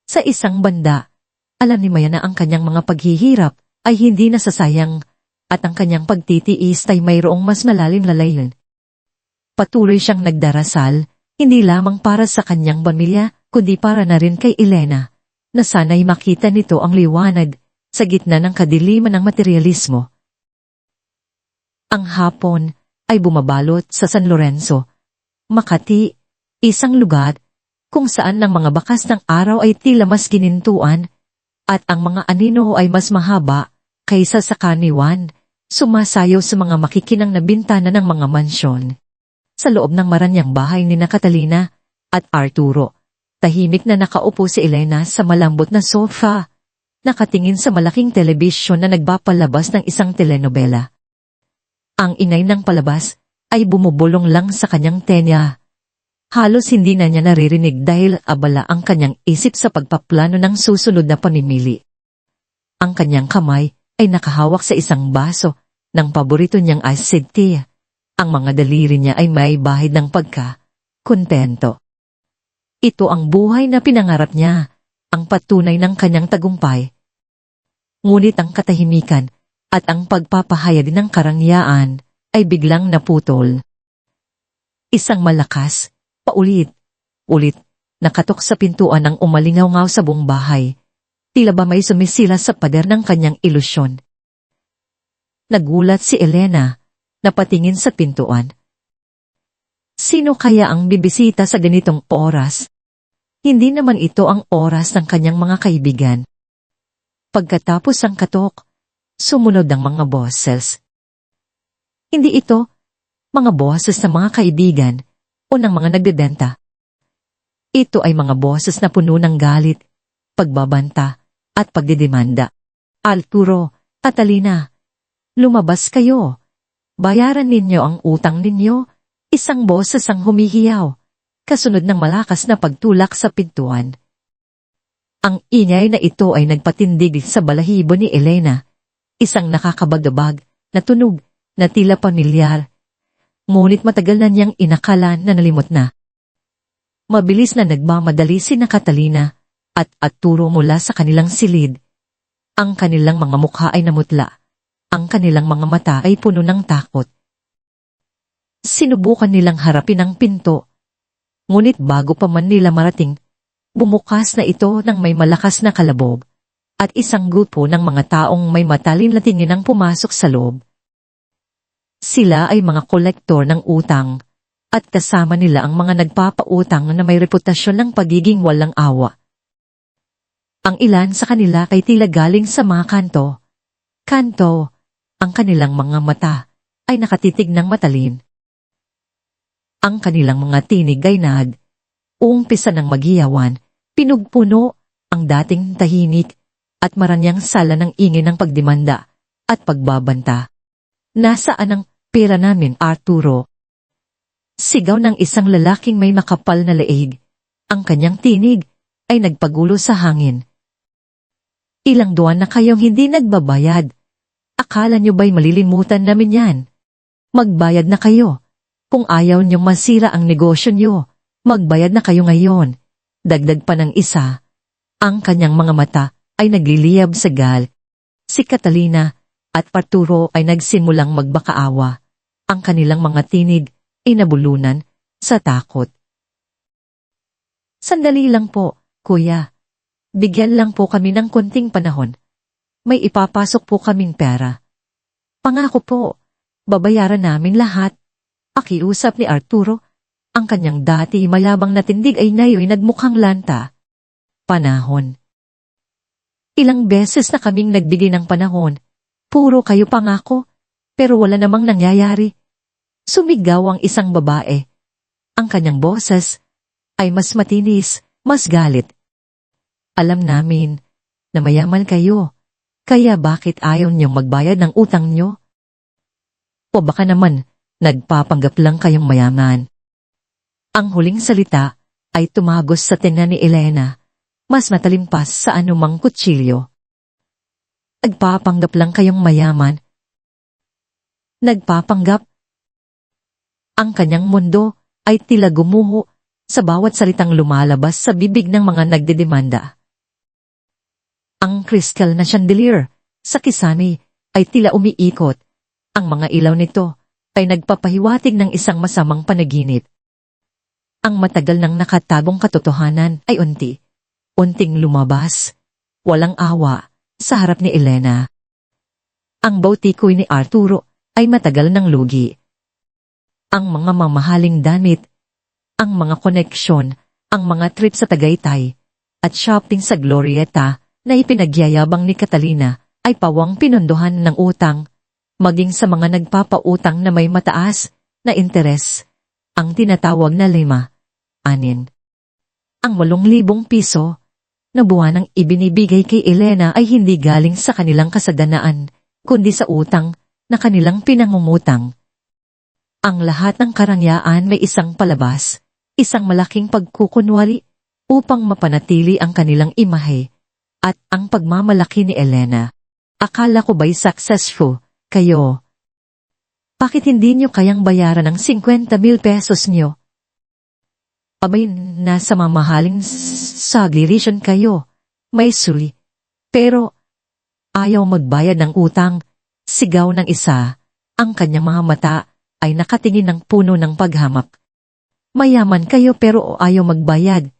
Sa isang banda, alam ni Maya na ang kanyang mga paghihirap ay hindi nasasayang at ang kanyang pagtitiis ay mayroong mas malalim na layunin. Patuloy siyang nagdarasal, hindi lamang para sa kanyang pamilya kundi para na rin kay Elena, na sana'y makita nito ang liwanag sa gitna ng kadiliman ng materialismo. Ang hapon ay bumabalot sa San Lorenzo, Makati, isang lugar kung saan ang mga bakas ng araw ay tila mas ginintuan at ang mga anino ay mas mahaba kaysa sa kaniwan, sumasayaw sa mga makikinang na bintana ng mga mansyon. Sa loob ng maranyang bahay ni Catalina at Arturo, tahimik na nakaupo si Elena sa malambot na sofa, nakatingin sa malaking telebisyon na nagpapalabas ng isang telenovela. Ang inay ng palabas ay bumubulong lang sa kanyang tenga. Halos hindi na niya naririnig dahil abala ang kanyang isip sa pagpaplano ng susunod na pamimili. Ang kanyang kamay ay nakahawak sa isang baso ng paborito niyang iced tea. Ang mga daliri niya ay may bahid ng pagka-kontento. Ito ang buhay na pinangarap niya, ang patunay ng kanyang tagumpay. Ngunit ang katahimikan at ang pagpapahayag ng karangyaan ay biglang naputol. Isang malakas, paulit-ulit, nakatok sa pintuan ng umalingaw-ngaw sa buong bahay. Tila ba may sumisila sa pader ng kanyang ilusyon. Nagulat si Elena, napatingin sa pintuan. Sino kaya ang bibisita sa ganitong oras? Hindi naman ito ang oras ng kanyang mga kaibigan. Pagkatapos ang katok, sumunod ang mga boses. Hindi ito mga boses ng mga kaibigan o ng mga nagbebenta. Ito ay mga boses na puno ng galit, pagbabanta, at pagdidemanda. Arturo, Catalina, lumabas kayo. Bayaran ninyo ang utang ninyo. Isang boses ang humihiyaw, kasunod ng malakas na pagtulak sa pintuan. Ang ingay na ito ay nagpatindig sa balahibo ni Elena, isang nakakabagabag na tunog na tila pamilyar. Ngunit matagal na niyang inakala na nalimot na. Mabilis na nagmamadali si Catalina at Arturo mula sa kanilang silid. Ang kanilang mga mukha ay namutla. Ang kanilang mga mata ay puno ng takot. Sinubukan nilang harapin ang pinto. Ngunit bago pa man nila marating, bumukas na ito ng may malakas na kalabog at isang grupo ng mga taong may matalin na tingin ang pumasok sa loob. Sila ay mga kolektor ng utang at kasama nila ang mga nagpapautang na may reputasyon ng pagiging walang awa. Ang ilan sa kanila ay tila galing sa mga kanto. Ang kanilang mga mata ay nakatitig ng matalin. Ang kanilang mga tinig ay uumpisa ng magiyawan, pinugpuno ang dating tahimik at maranyang sala ng ingay ng pagdemanda at pagbabanta. Nasaan ang pera namin, Arturo? Sigaw ng isang lalaking may makapal na leeg. Ang kanyang tinig ay nagpagulo sa hangin. Ilang buwan na kayong hindi nagbabayad. Akala nyo ba'y malilimutan namin yan? Magbayad na kayo. Kung ayaw niyong masira ang negosyo niyo, magbayad na kayo ngayon. Dagdag pa ng isa. Ang kanyang mga mata ay nagliliyab sa gal. Si Catalina at Arturo ay nagsimulang magbakaawa. Ang kanilang mga tinig ay nabulunan sa takot. Sandali lang po, kuya. Bigyan lang po kami ng konting panahon. May ipapasok po kaming pera. Pangako po, babayaran namin lahat. Pakiusap ni Arturo, ang kanyang dati mayabang na tindig ay ngayon nagmukhang lanta. Panahon. Ilang beses na kaming nagbigay ng panahon. Puro kayo pangako, pero wala namang nangyayari. Sumigaw ang isang babae. Ang kanyang boses ay mas matinis, mas galit. Alam namin na mayaman kayo, kaya bakit ayaw niyong magbayad ng utang niyo? O baka naman, nagpapanggap lang kayong mayaman. Ang huling salita ay tumagos sa tenga ni Elena, mas matalimpas sa anumang kutsilyo. Nagpapanggap lang kayong mayaman. Nagpapanggap. Ang kanyang mundo ay tila gumuho sa bawat salitang lumalabas sa bibig ng mga nagdedemanda. Ang kristal na chandelier sa kisame ay tila umiikot. Ang mga ilaw nito ay nagpapahiwatig ng isang masamang panaginip. Ang matagal nang nakatagong katotohanan ay unting lumabas. Walang awa sa harap ni Elena. Ang bautikoy ni Arturo ay matagal ng lugi. Ang mga mamahaling damit, ang mga koneksyon, ang mga trip sa Tagaytay, at shopping sa Glorieta na ipinagyayabang ni Catalina ay pawang pinondohan ng utang, maging sa mga nagpapautang na may mataas na interes, ang tinatawag na 5-6. Ang 8,000 piso na buwanang ibinibigay kay Elena ay hindi galing sa kanilang kasaganaan, kundi sa utang na kanilang pinangungutang. Ang lahat ng karangyaan may isang palabas, isang malaking pagkukunwari upang mapanatili ang kanilang imahe at ang pagmamalaki ni Elena. Akala ko ba'y successful kayo? Bakit hindi nyo kayang bayaran ng 50,000 pesos nyo? Abay, nasa mamahaling subdivision kayo. May suri. Pero ayaw magbayad ng utang. Sigaw ng isa. Ang kanyang mga mata ay nakatingin ng puno ng paghamak. Mayaman kayo pero ayaw magbayad.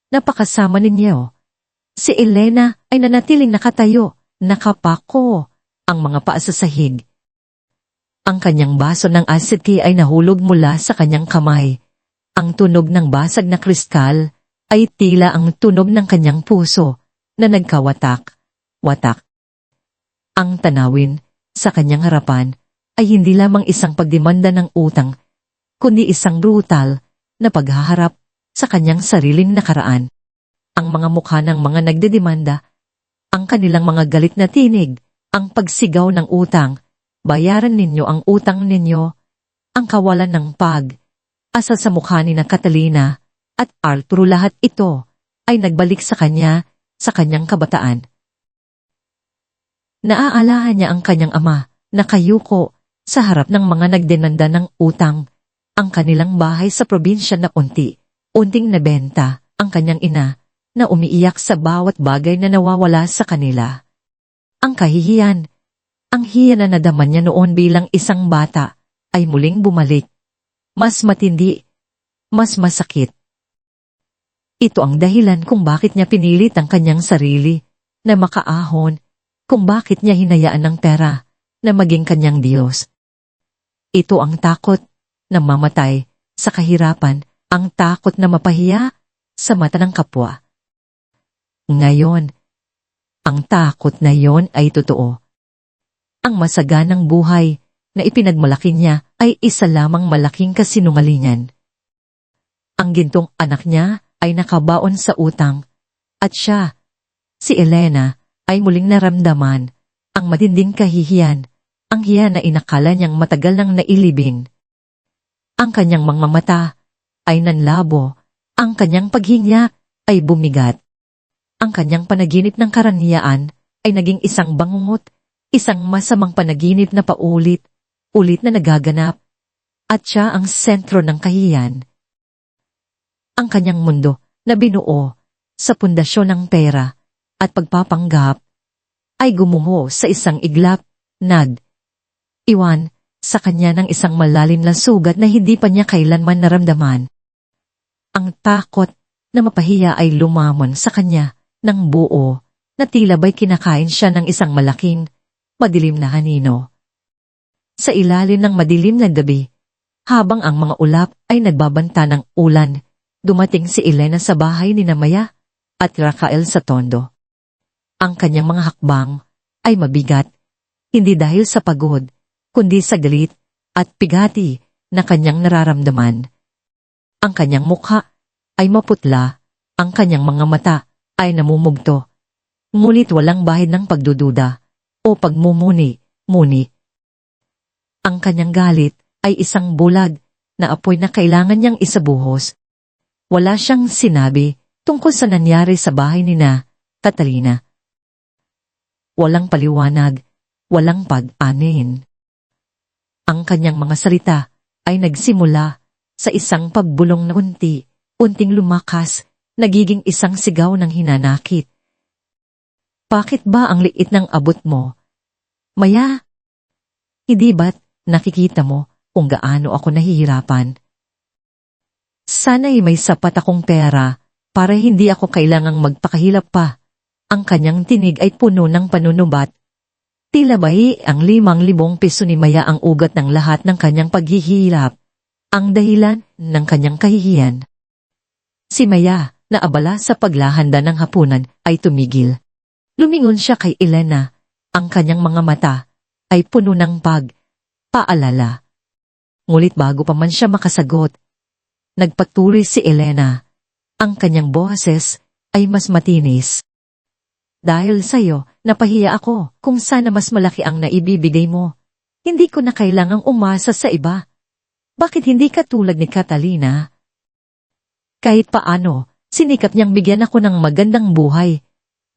Napakasama ninyo. Si Elena ay nanatiling nakatayo, nakapako, ang mga paa sa sahig. Ang kanyang baso ng acid tea ay nahulog mula sa kanyang kamay. Ang tunog ng basag na kristal ay tila ang tunog ng kanyang puso na nagkawatak-watak. Ang tanawin sa kanyang harapan ay hindi lamang isang pagdemanda ng utang, kundi isang brutal na paghaharap sa kanyang sariling nakaraan. Ang mga mukha ng mga nagdedemanda, ang kanilang mga galit na tinig, ang pagsigaw ng utang, bayaran ninyo ang utang ninyo, ang kawalan ng asa sa mukha ni na Catalina at Arturo, lahat ito ay nagbalik sa kanya sa kanyang kabataan. Naaalahan niya ang kanyang ama na kayuko sa harap ng mga nagdenanda ng utang, ang kanilang bahay sa probinsya na unting nabenta, ang kanyang ina na umiiyak sa bawat bagay na nawawala sa kanila. Ang kahihiyan, ang hiya na nadama niya noon bilang isang bata, ay muling bumalik. Mas matindi, mas masakit. Ito ang dahilan kung bakit niya pinilit ang kanyang sarili na makaahon, kung bakit niya hinayaan ng pera na maging kanyang Diyos. Ito ang takot na mamatay sa kahirapan, ang takot na mapahiya sa mata ng kapwa. Ngayon, ang takot na yon ay totoo. Ang masaganang buhay na ipinagmalaki niya ay isa lamang malaking kasinungalingan. Ang gintong anak niya ay nakabaon sa utang, at siya, si Elena, ay muling naramdaman ang matinding kahihiyan, ang hiya na inakala niyang matagal nang nailibing. Ang kanyang mga mata ay nanlabo, ang kanyang paghinga ay bumigat. Ang kanyang panaginip ng karangyaan ay naging isang bangungot, isang masamang panaginip na paulit-ulit na nagaganap, at siya ang sentro ng kahihiyan. Ang kanyang mundo na binuo sa pundasyon ng pera at pagpapanggap ay gumuho sa isang iglap, iwan sa kanya ng isang malalim na sugat na hindi pa niya kailanman naramdaman. Ang takot na mapahiya ay lumamon sa kanya ng buo na tila ba'y kinakain siya ng isang malaking, madilim na hanino. Sa ilalim ng madilim na gabi, habang ang mga ulap ay nagbabanta ng ulan, dumating si Elena sa bahay ni Maya at Rafael sa tondo. Ang kanyang mga hakbang ay mabigat, hindi dahil sa pagod, kundi sa galit at pigati na kanyang nararamdaman. Ang kanyang mukha ay maputla, ang kanyang mga mata ay namumugto, ngunit walang bahid ng pagdududa o pagmumuni-muni. Ang kanyang galit ay isang bulag na apoy na kailangan niyang isabuhos. Wala siyang sinabi tungkol sa nangyari sa bahay ni na Catalina. Walang paliwanag, walang pag-anin. Ang kanyang mga salita ay nagsimula sa isang pagbulong na unting lumakas, nagiging isang sigaw ng hinanakit. Bakit ba ang liit ng abot mo? Maya, hindi ba't nakikita mo kung gaano ako nahihirapan? Sana'y may sapat akong pera para hindi ako kailangang magpakahilap pa. Ang kanyang tinig ay puno ng panunubat. Tila ba'y ang 5,000 piso ni Maya ang ugat ng lahat ng kanyang paghihirap, ang dahilan ng kanyang kahihiyan. Si Maya, na abala sa paglahanda ng hapunan, ay tumigil. Lumingon siya kay Elena. Ang kanyang mga mata ay puno ng paalala. Ngulit bago pa man siya makasagot, nagpatuloy si Elena. Ang kanyang boses ay mas matinis. Dahil sa'yo, napahiya ako kung sana mas malaki ang naibibigay mo. Hindi ko na kailangang umasa sa iba. Bakit hindi ka tulad ni Catalina? Kahit paano, sinikap niyang bigyan ako ng magandang buhay.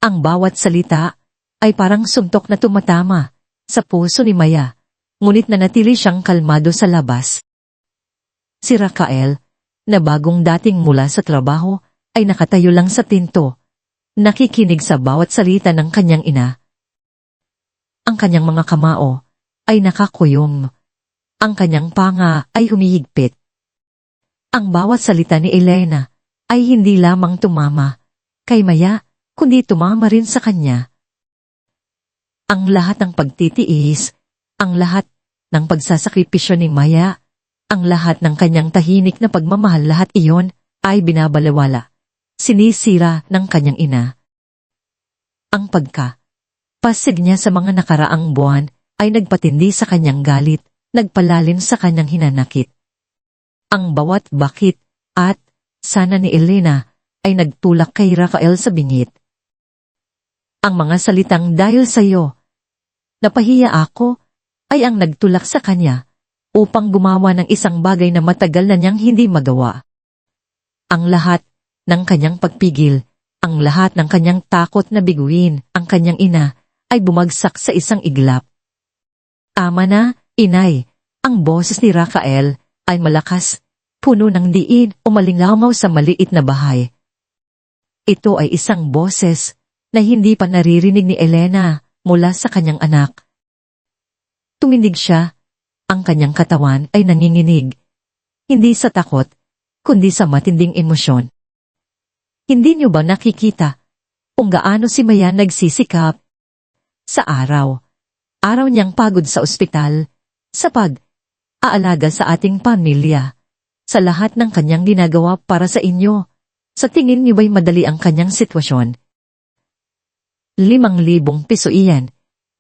Ang bawat salita ay parang suntok na tumatama sa puso ni Maya, ngunit nanatili siyang kalmado sa labas. Si Raquel, na bagong dating mula sa trabaho, ay nakatayo lang sa pinto, nakikinig sa bawat salita ng kanyang ina. Ang kanyang mga kamao ay nakakuyom. Ang kanyang panga ay humihigpit. Ang bawat salita ni Elena ay hindi lamang tumama kay Maya, kundi tumama rin sa kanya. Ang lahat ng pagtitiis, ang lahat ng pagsasakripisyo ni Maya, ang lahat ng kanyang tahimik na pagmamahal, lahat iyon ay binabalewala, sinisira ng kanyang ina. Ang pasig niya sa mga nakaraang buwan ay nagpatindi sa kanyang galit, nagpalalim sa kanyang hinanakit. Ang bawat bakit at sana ni Elena ay nagtulak kay Raquel sa bingit. Ang mga salitang dahil sa'yo, napahiya ako, ay ang nagtulak sa kanya upang gumawa ng isang bagay na matagal na niyang hindi magawa. Ang lahat ng kanyang pagpigil, ang lahat ng kanyang takot na biguin ang kanyang ina ay bumagsak sa isang iglap. Tama na, inay, ang boses ni Raquel ay malakas, puno ng diin o malinglamaw sa maliit na bahay. Ito ay isang boses na hindi pa naririnig ni Elena mula sa kanyang anak. Tumindig siya, ang kanyang katawan ay nanginginig, hindi sa takot, kundi sa matinding emosyon. Hindi niyo ba nakikita kung gaano si Maya nagsisikap? Sa araw niyang pagod sa ospital, sa pag-aalaga sa ating pamilya, sa lahat ng kanyang ginagawa para sa inyo. Sa tingin niyo ba'y madali ang kanyang sitwasyon? 5,000 piso iyan.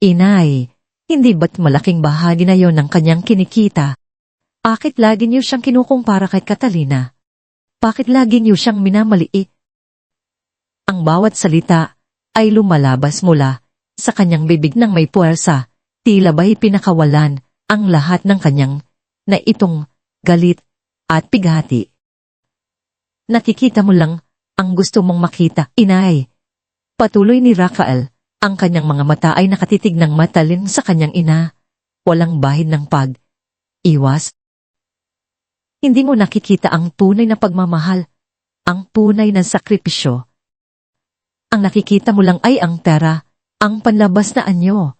Inay, hindi ba't malaking bahagi na yon ng kanyang kinikita? Bakit lagi niyo siyang kinukumpara kay Catalina? Bakit lagi niyo siyang minamaliit? Ang bawat salita ay lumalabas mula sa kanyang bibig ng may puwersa, tila ba'y pinakawalan ang lahat ng kanyang na itong galit at pighati. Nakikita mo lang ang gusto mong makita, inay. Patuloy ni Raquel, ang kanyang mga mata ay nakatitig ng matalin sa kanyang ina, walang bahid ng iwas. Hindi mo nakikita ang tunay na pagmamahal, ang tunay na sakripisyo. Ang nakikita mo lang ay ang pera, ang panlabas na anyo.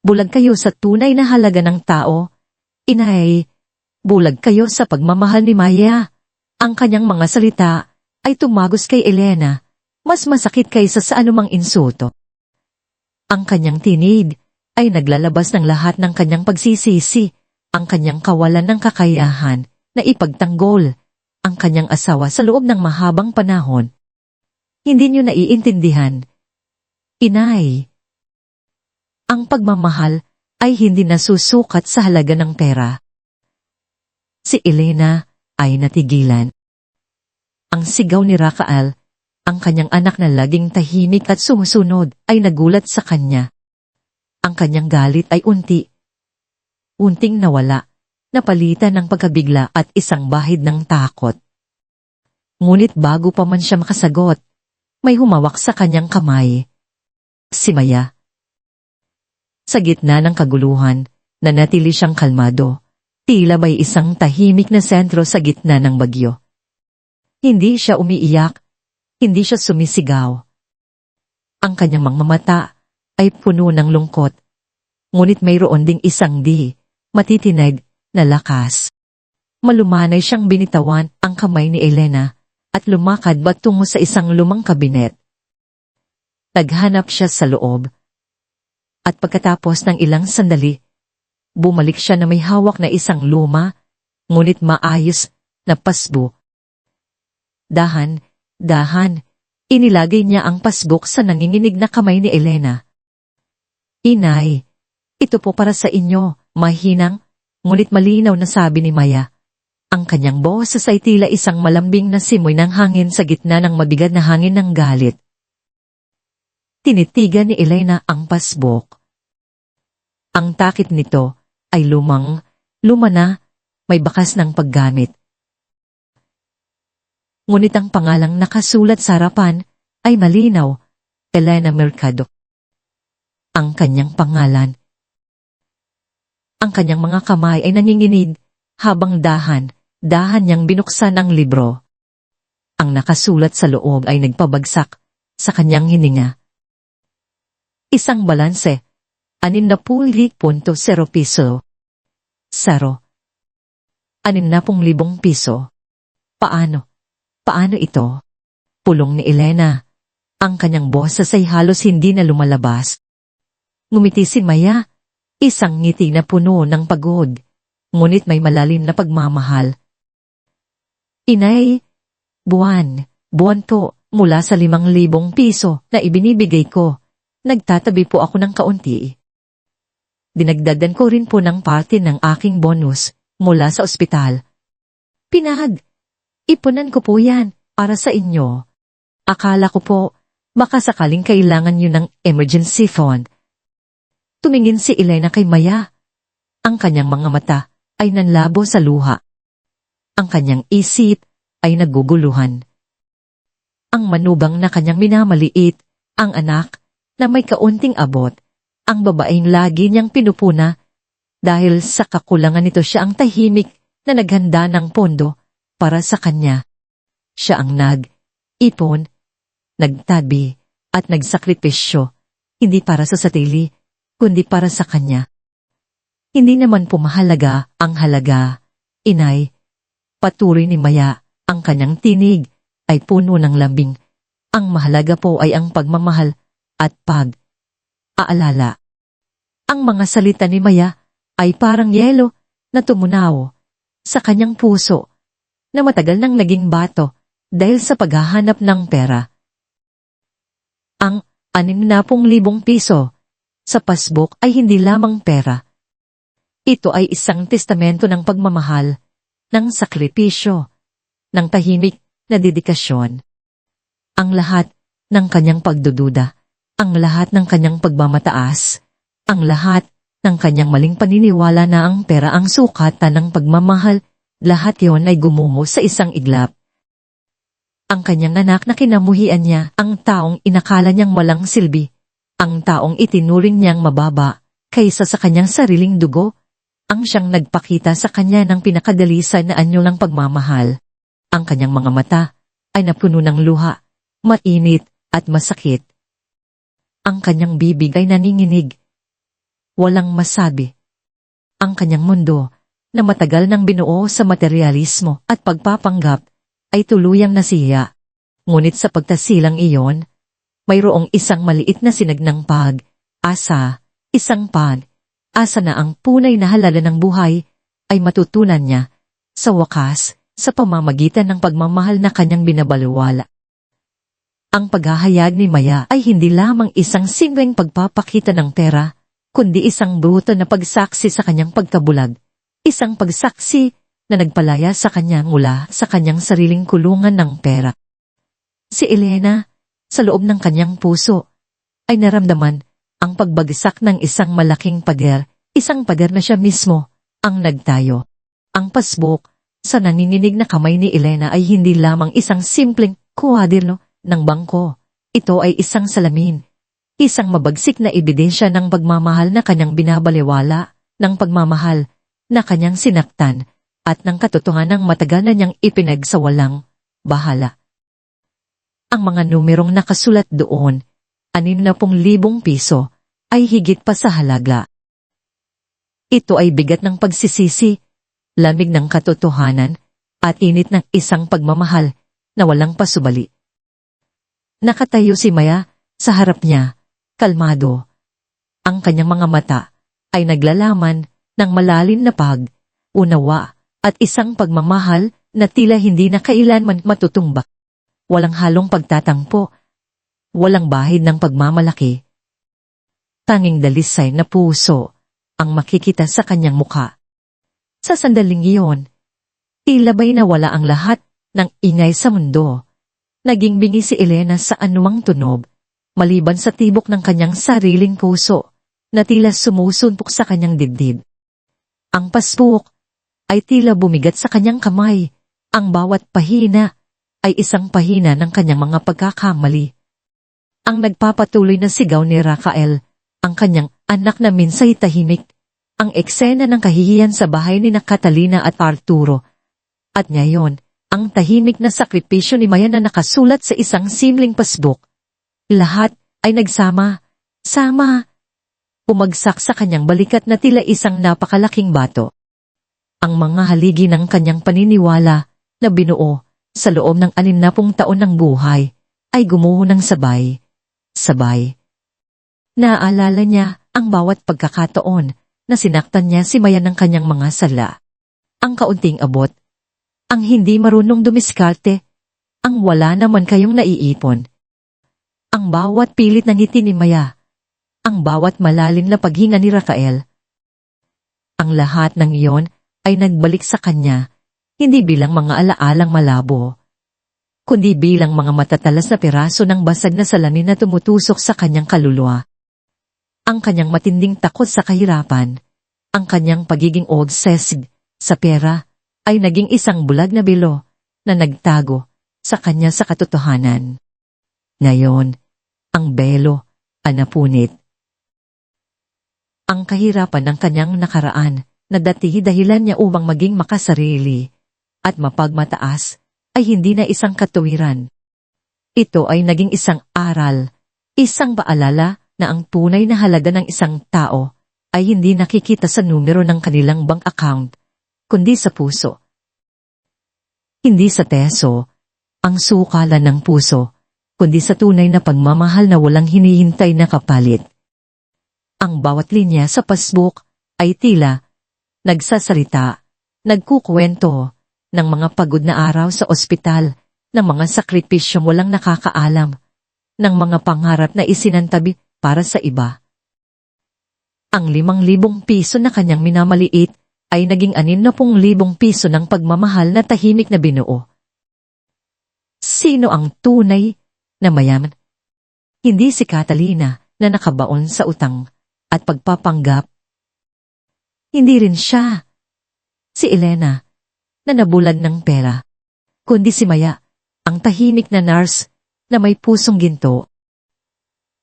Bulag kayo sa tunay na halaga ng tao. Inay, bulag kayo sa pagmamahal ni Maya. Ang kanyang mga salita ay tumagos kay Elena, mas masakit kaysa sa anumang insulto. Ang kanyang tinig ay naglalabas ng lahat ng kanyang pagsisisi, ang kanyang kawalan ng kakayahan na ipagtanggol ang kanyang asawa sa loob ng mahabang panahon. Hindi niyo naiintindihan. Inay, ang pagmamahal ay hindi nasusukat sa halaga ng pera. Si Elena ay natigilan. Ang sigaw ni Raquel, ang kanyang anak na laging tahimik at sumusunod, ay nagulat sa kanya. Ang kanyang galit ay unting nawala, napalitan ng pagkabigla at isang bahid ng takot. Ngunit bago pa man siya makasagot, may humawak sa kanyang kamay. Si Maya. Sa gitna ng kaguluhan, nanatili siyang kalmado. Tila ba'y isang tahimik na sentro sa gitna ng bagyo. Hindi siya umiiyak, hindi siya sumisigaw. Ang kanyang mga mata ay puno ng lungkot, ngunit mayroon ding isang matitinig na lakas. Malumanay siyang binitawan ang kamay ni Elena at lumakad patungo sa isang lumang kabinet. Naghanap siya sa loob. At pagkatapos ng ilang sandali, bumalik siya na may hawak na isang luma, ngunit maayos na pasbo. Dahan, inilagay niya ang pasbok sa nanginginig na kamay ni Elena. Inay, ito po para sa inyo, mahinang, ngunit malinaw na sabi ni Maya. Ang kanyang boses ay tila isang malambing na simoy ng hangin sa gitna ng mabigat na hangin ng galit. Tinitigan ni Elena ang pasbok. Ang takip nito ay luma na, may bakas ng paggamit. Ngunit ang pangalang nakasulat sa harapan ay malinaw, Elena Mercado. Ang kanyang pangalan. Ang kanyang mga kamay ay nanginginig habang dahan niyang binuksan ang libro. Ang nakasulat sa loob ay nagpabagsak sa kanyang hininga. Isang balanse, 60.0 piso. 0. 60,000 piso. Paano ito? Pulong ni Elena. Ang kanyang boses ay halos hindi na lumalabas. Ngumiti si Maya, isang ngiti na puno ng pagod, ngunit may malalim na pagmamahal. Inay, buwan to, mula sa 5,000 piso na ibinibigay ko, nagtatabi po ako ng kaunti. Dinagdagan ko rin po ng parte ng aking bonus mula sa ospital. Ipunan ko po yan para sa inyo. Akala ko po, baka sakaling kailangan nyo ng emergency fund. Tumingin si Elena kay Maya. Ang kanyang mga mata ay nanlabo sa luha. Ang kanyang isip ay naguguluhan. Ang manubang na kanyang minamaliit, ang anak na may kaunting abot, ang babaeng lagi niyang pinupuna, dahil sa kakulangan nito siya ang tahimik na naghanda ng pondo para sa kanya. Siya ang nag-ipon, nagtabi, at nagsakripisyo, hindi para sa sarili, kundi para sa kanya. Hindi naman po mahalaga ang halaga, inay. Patuloy ni Maya, ang kanyang tinig ay puno ng lambing. Ang mahalaga po ay ang pagmamahal at pag-aalala. Ang mga salita ni Maya ay parang yelo na tumunaw sa kanyang puso na matagal nang naging bato dahil sa paghahanap ng pera. Ang 60,000 piso sa pasbok ay hindi lamang pera. Ito ay isang testamento ng pagmamahal, ng sakripisyo, ng tahimik na dedikasyon. Ang lahat ng kanyang pagdududa, ang lahat ng kanyang pagmamataas, ang lahat ng kanyang maling paniniwala na ang pera ang sukatan ng pagmamahal, lahat yon ay gumungo sa isang iglap. Ang kanyang anak na kinamuhian niya, ang taong inakala niyang walang silbi, ang taong itinuring niyang mababa kaysa sa kanyang sariling dugo, ang siyang nagpakita sa kanya ng pinakadalisan na anyo ng pagmamahal. Ang kanyang mga mata ay napuno ng luha, mainit at masakit. Ang kanyang bibig ay naninginig. Walang masabi. Ang kanyang mundo, na matagal nang binuo sa materialismo at pagpapanggap, ay tuluyang nasiya. Ngunit sa pagtasilang iyon, mayroong isang maliit na sinag ng pag-asa, isang asa na ang punay na halala ng buhay ay matutunan niya, sa wakas, sa pamamagitan ng pagmamahal na kanyang binabalewala. Ang paghahayag ni Maya ay hindi lamang isang simpleng pagpapakita ng pera, kundi isang bruto na pagsaksi sa kanyang pagkabulag, isang pagsaksi na nagpalaya sa kanya mula sa kanyang sariling kulungan ng pera. Si Elena, sa loob ng kanyang puso, ay naramdaman ang pagbagsak ng isang malaking pader, isang pader na siya mismo ang nagtayo. Ang pasbok sa naninginig na kamay ni Elena ay hindi lamang isang simpleng kuwaderno ng bangko. Ito ay isang salamin, isang mabagsik na ebidensya ng pagmamahal na kanyang binabalewala, ng pagmamahal na kanyang sinaktan, at ng katotohanang matagal na niyang ipinagsawalang bahala. Ang mga numerong nakasulat doon, 60,000 piso, ay higit pa sa halaga. Ito ay bigat ng pagsisisi, lamig ng katotohanan, at init ng isang pagmamahal na walang pasubali. Nakatayo si Maya sa harap niya, kalmado. Ang kanyang mga mata ay naglalaman ng malalim na pag-unawa at isang pagmamahal na tila hindi na kailanman matutumbak. Walang halong pagtatampo, walang bahid ng pagmamalaki. Tanging dalisay na puso ang makikita sa kanyang mukha. Sa sandaling iyon, tila ba'y nawala ang lahat ng ingay sa mundo. Naging bingi si Elena sa anumang tunog, maliban sa tibok ng kanyang sariling puso, na tila sumusuntok sa kanyang dibdib. Ang pasbuk ay tila bumigat sa kanyang kamay, ang bawat pahina ay isang pahina ng kanyang mga pagkakamali. Ang nagpapatuloy na sigaw ni Rafael, ang kanyang anak na minsay tahimik, ang eksena ng kahihiyan sa bahay ni Catalina at Arturo. At ngayon, ang tahimik na sakripisyo ni Maya na nakasulat sa isang simpleng pasbuk. Lahat ay nagsama-sama. Umagsak sa kanyang balikat na tila isang napakalaking bato. Ang mga haligi ng kanyang paniniwala na binuo sa loob ng 60 taon ng buhay ay gumuho ng sabay. Naaalala niya ang bawat pagkakataon na sinaktan niya si Maya ng kanyang mga sala. Ang kaunting abot, ang hindi marunong dumiskarte, ang wala naman kayong naiipon. Ang bawat pilit ng ngiti ni Maya, ang bawat malalim na paghinga ni Rafael. Ang lahat ng iyon ay nagbalik sa kanya, hindi bilang mga alaalang malabo, kundi bilang mga matatalas na piraso ng basag na salamin na tumutusok sa kanyang kaluluwa. Ang kanyang matinding takot sa kahirapan, ang kanyang pagiging obsessed sa pera, ay naging isang bulag na bilo na nagtago sa kanya sa katotohanan. Ngayon, ang belo ay napunit. Ang kahirapan ng kanyang nakaraan na dati dahilan niya upang maging makasarili at mapagmataas ay hindi na isang katuwiran. Ito ay naging isang aral, isang paalala na ang tunay na halaga ng isang tao ay hindi nakikita sa numero ng kanilang bank account, kundi sa puso. Hindi sa peso, ang sukalan ng puso, kundi sa tunay na pagmamahal na walang hinihintay na kapalit. Ang bawat linya sa pasbuk ay tila nagsasalita, nagkukwento ng mga pagod na araw sa ospital, ng mga sakripisyong walang nakakaalam, ng mga pangarap na isinantabi para sa iba. Ang 5,000 piso na kanyang minamaliit ay naging 60,000 piso ng pagmamahal na tahimik na binuo. Sino ang tunay na mayaman? Hindi si Catalina na nakabaon sa utang at pagpapanggap. Hindi rin siya, si Elena, na nabulag ng pera, kundi si Maya, ang tahimik na nurse na may pusong ginto.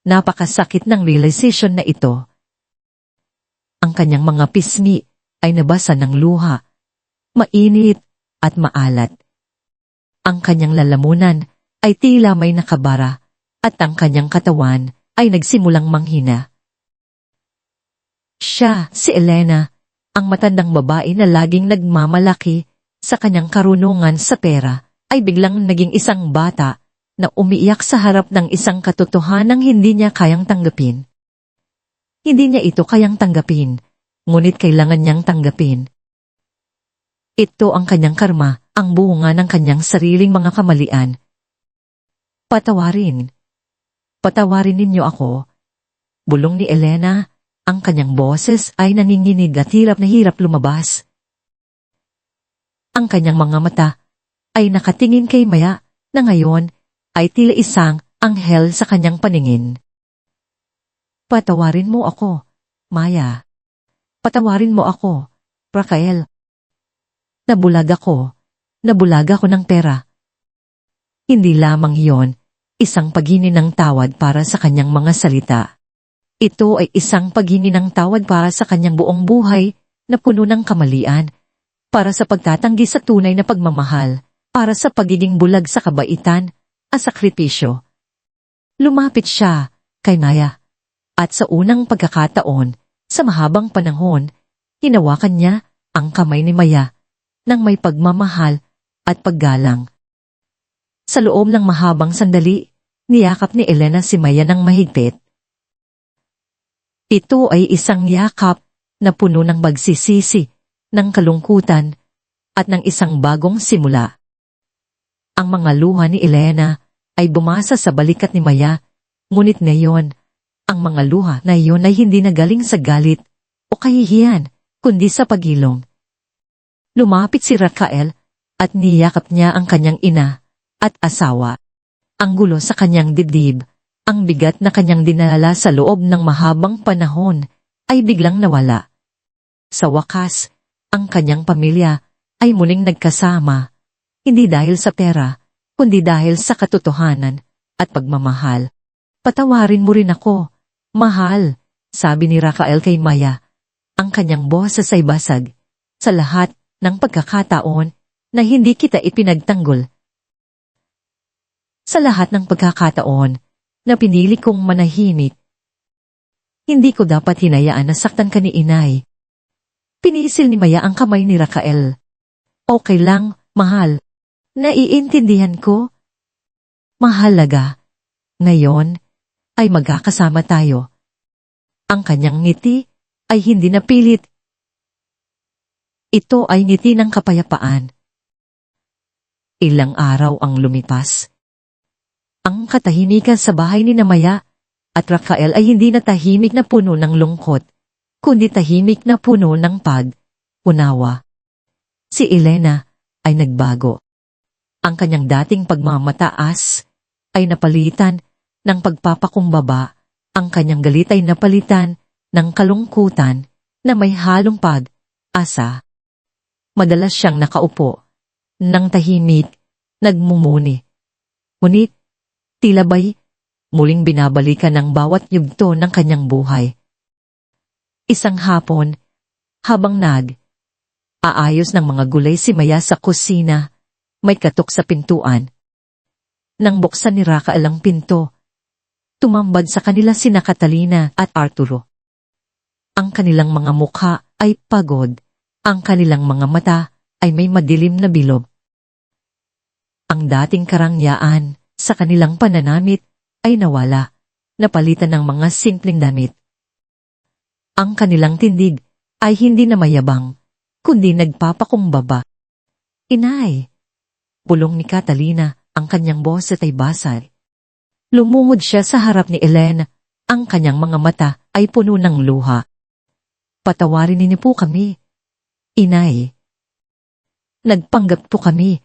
Napakasakit ng realization na ito. Ang kanyang mga pisngi ay nabasa ng luha, mainit at maalat. Ang kanyang lalamunan ay tila may nakabara at ang kanyang katawan ay nagsimulang manghina. Siya, si Elena, ang matandang babae na laging nagmamalaki sa kanyang karunungan sa pera, ay biglang naging isang bata na umiiyak sa harap ng isang katotohanang hindi niya kayang tanggapin. Hindi niya ito kayang tanggapin, ngunit kailangan niyang tanggapin. Ito ang kanyang karma, ang bunga ng kanyang sariling mga kamalian. Patawarin ninyo ako. Bulong ni Elena, ang kanyang boses ay nanginginig at hirap na hirap lumabas. Ang kanyang mga mata ay nakatingin kay Maya na ngayon ay tila isang anghel sa kanyang paningin. Patawarin mo ako, Maya. Patawarin mo ako, Rafael. Nabulag ako ng pera. Hindi lamang iyon, isang paghingi ng tawad para sa kanyang mga salita. Ito ay isang paghingi ng tawad para sa kanyang buong buhay na puno ng kamalian, para sa pagtatanggi sa tunay na pagmamahal, para sa pagiging bulag sa kabaitan at sakripisyo. Lumapit siya kay Maya, at sa unang pagkakataon, sa mahabang panahon, hinawakan niya ang kamay ni Maya ng may pagmamahal at paggalang. Sa loob ng mahabang sandali, niyakap ni Elena si Maya ng mahigpit. Ito ay isang yakap na puno ng pagsisisi, ng kalungkutan, at ng isang bagong simula. Ang mga luha ni Elena ay bumasa sa balikat ni Maya, ngunit ngayon, ang mga luha na iyon ay hindi nagaling sa galit o kahihiyan, kundi sa pagilong. Lumapit si Raquel at niyakap niya ang kanyang ina at asawa. Ang gulo sa kanyang dibdib, ang bigat na kanyang dinala sa loob ng mahabang panahon, ay biglang nawala. Sa wakas, ang kanyang pamilya ay muling nagkasama, hindi dahil sa pera, kundi dahil sa katotohanan at pagmamahal. Patawarin mo rin ako, mahal, sabi ni Raquel kay Maya. Ang kanyang boses ay basag, sa lahat ng pagkakataon na hindi kita ipinagtanggol. Sa lahat ng pagkakataon na pinili kong manahimik, hindi ko dapat hinayaan na saktan ka ni inay. Pinisil ni Maya ang kamay ni Raquel. Okay lang, mahal. Naiintindihan ko. Mahalaga. Ngayon, ay magkakasama tayo. Ang kanyang ngiti ay hindi napilit. Ito ay ngiti ng kapayapaan. Ilang araw ang lumipas. Ang katahimikan sa bahay ni Maya at Raquel ay hindi na tahimik na puno ng lungkot, kundi tahimik na puno ng pag-unawa. Si Elena ay nagbago. Ang kanyang dating pagmamataas ay napalitan ng pagpapakumbaba, ang kanyang galit ay napalitan ng kalungkutan na may halong pag-asa. Madalas siyang nakaupo, nang tahimik, nagmumuni. Ngunit, tila ba'y muling binabalikan ng bawat yugto ng kanyang buhay. Isang hapon, habang aayos ng mga gulay si Maya sa kusina, may katok sa pintuan. Nang buksan ni Raquel ang pinto, tumambad sa kanila sina Catalina at Arturo. Ang kanilang mga mukha ay pagod, ang kanilang mga mata ay may madilim na bilog. Ang dating karangyaan sa kanilang pananamit ay nawala, napalitan ng mga simpleng damit. Ang kanilang tindig ay hindi na mayabang, kundi nagpapakumbaba. Inay! Bulong ni Catalina, ang kanyang boses ay basal. Lumungod siya sa harap ni Elena, ang kanyang mga mata ay puno ng luha. Patawarin niyo po kami. Inay! Nagpanggap po kami.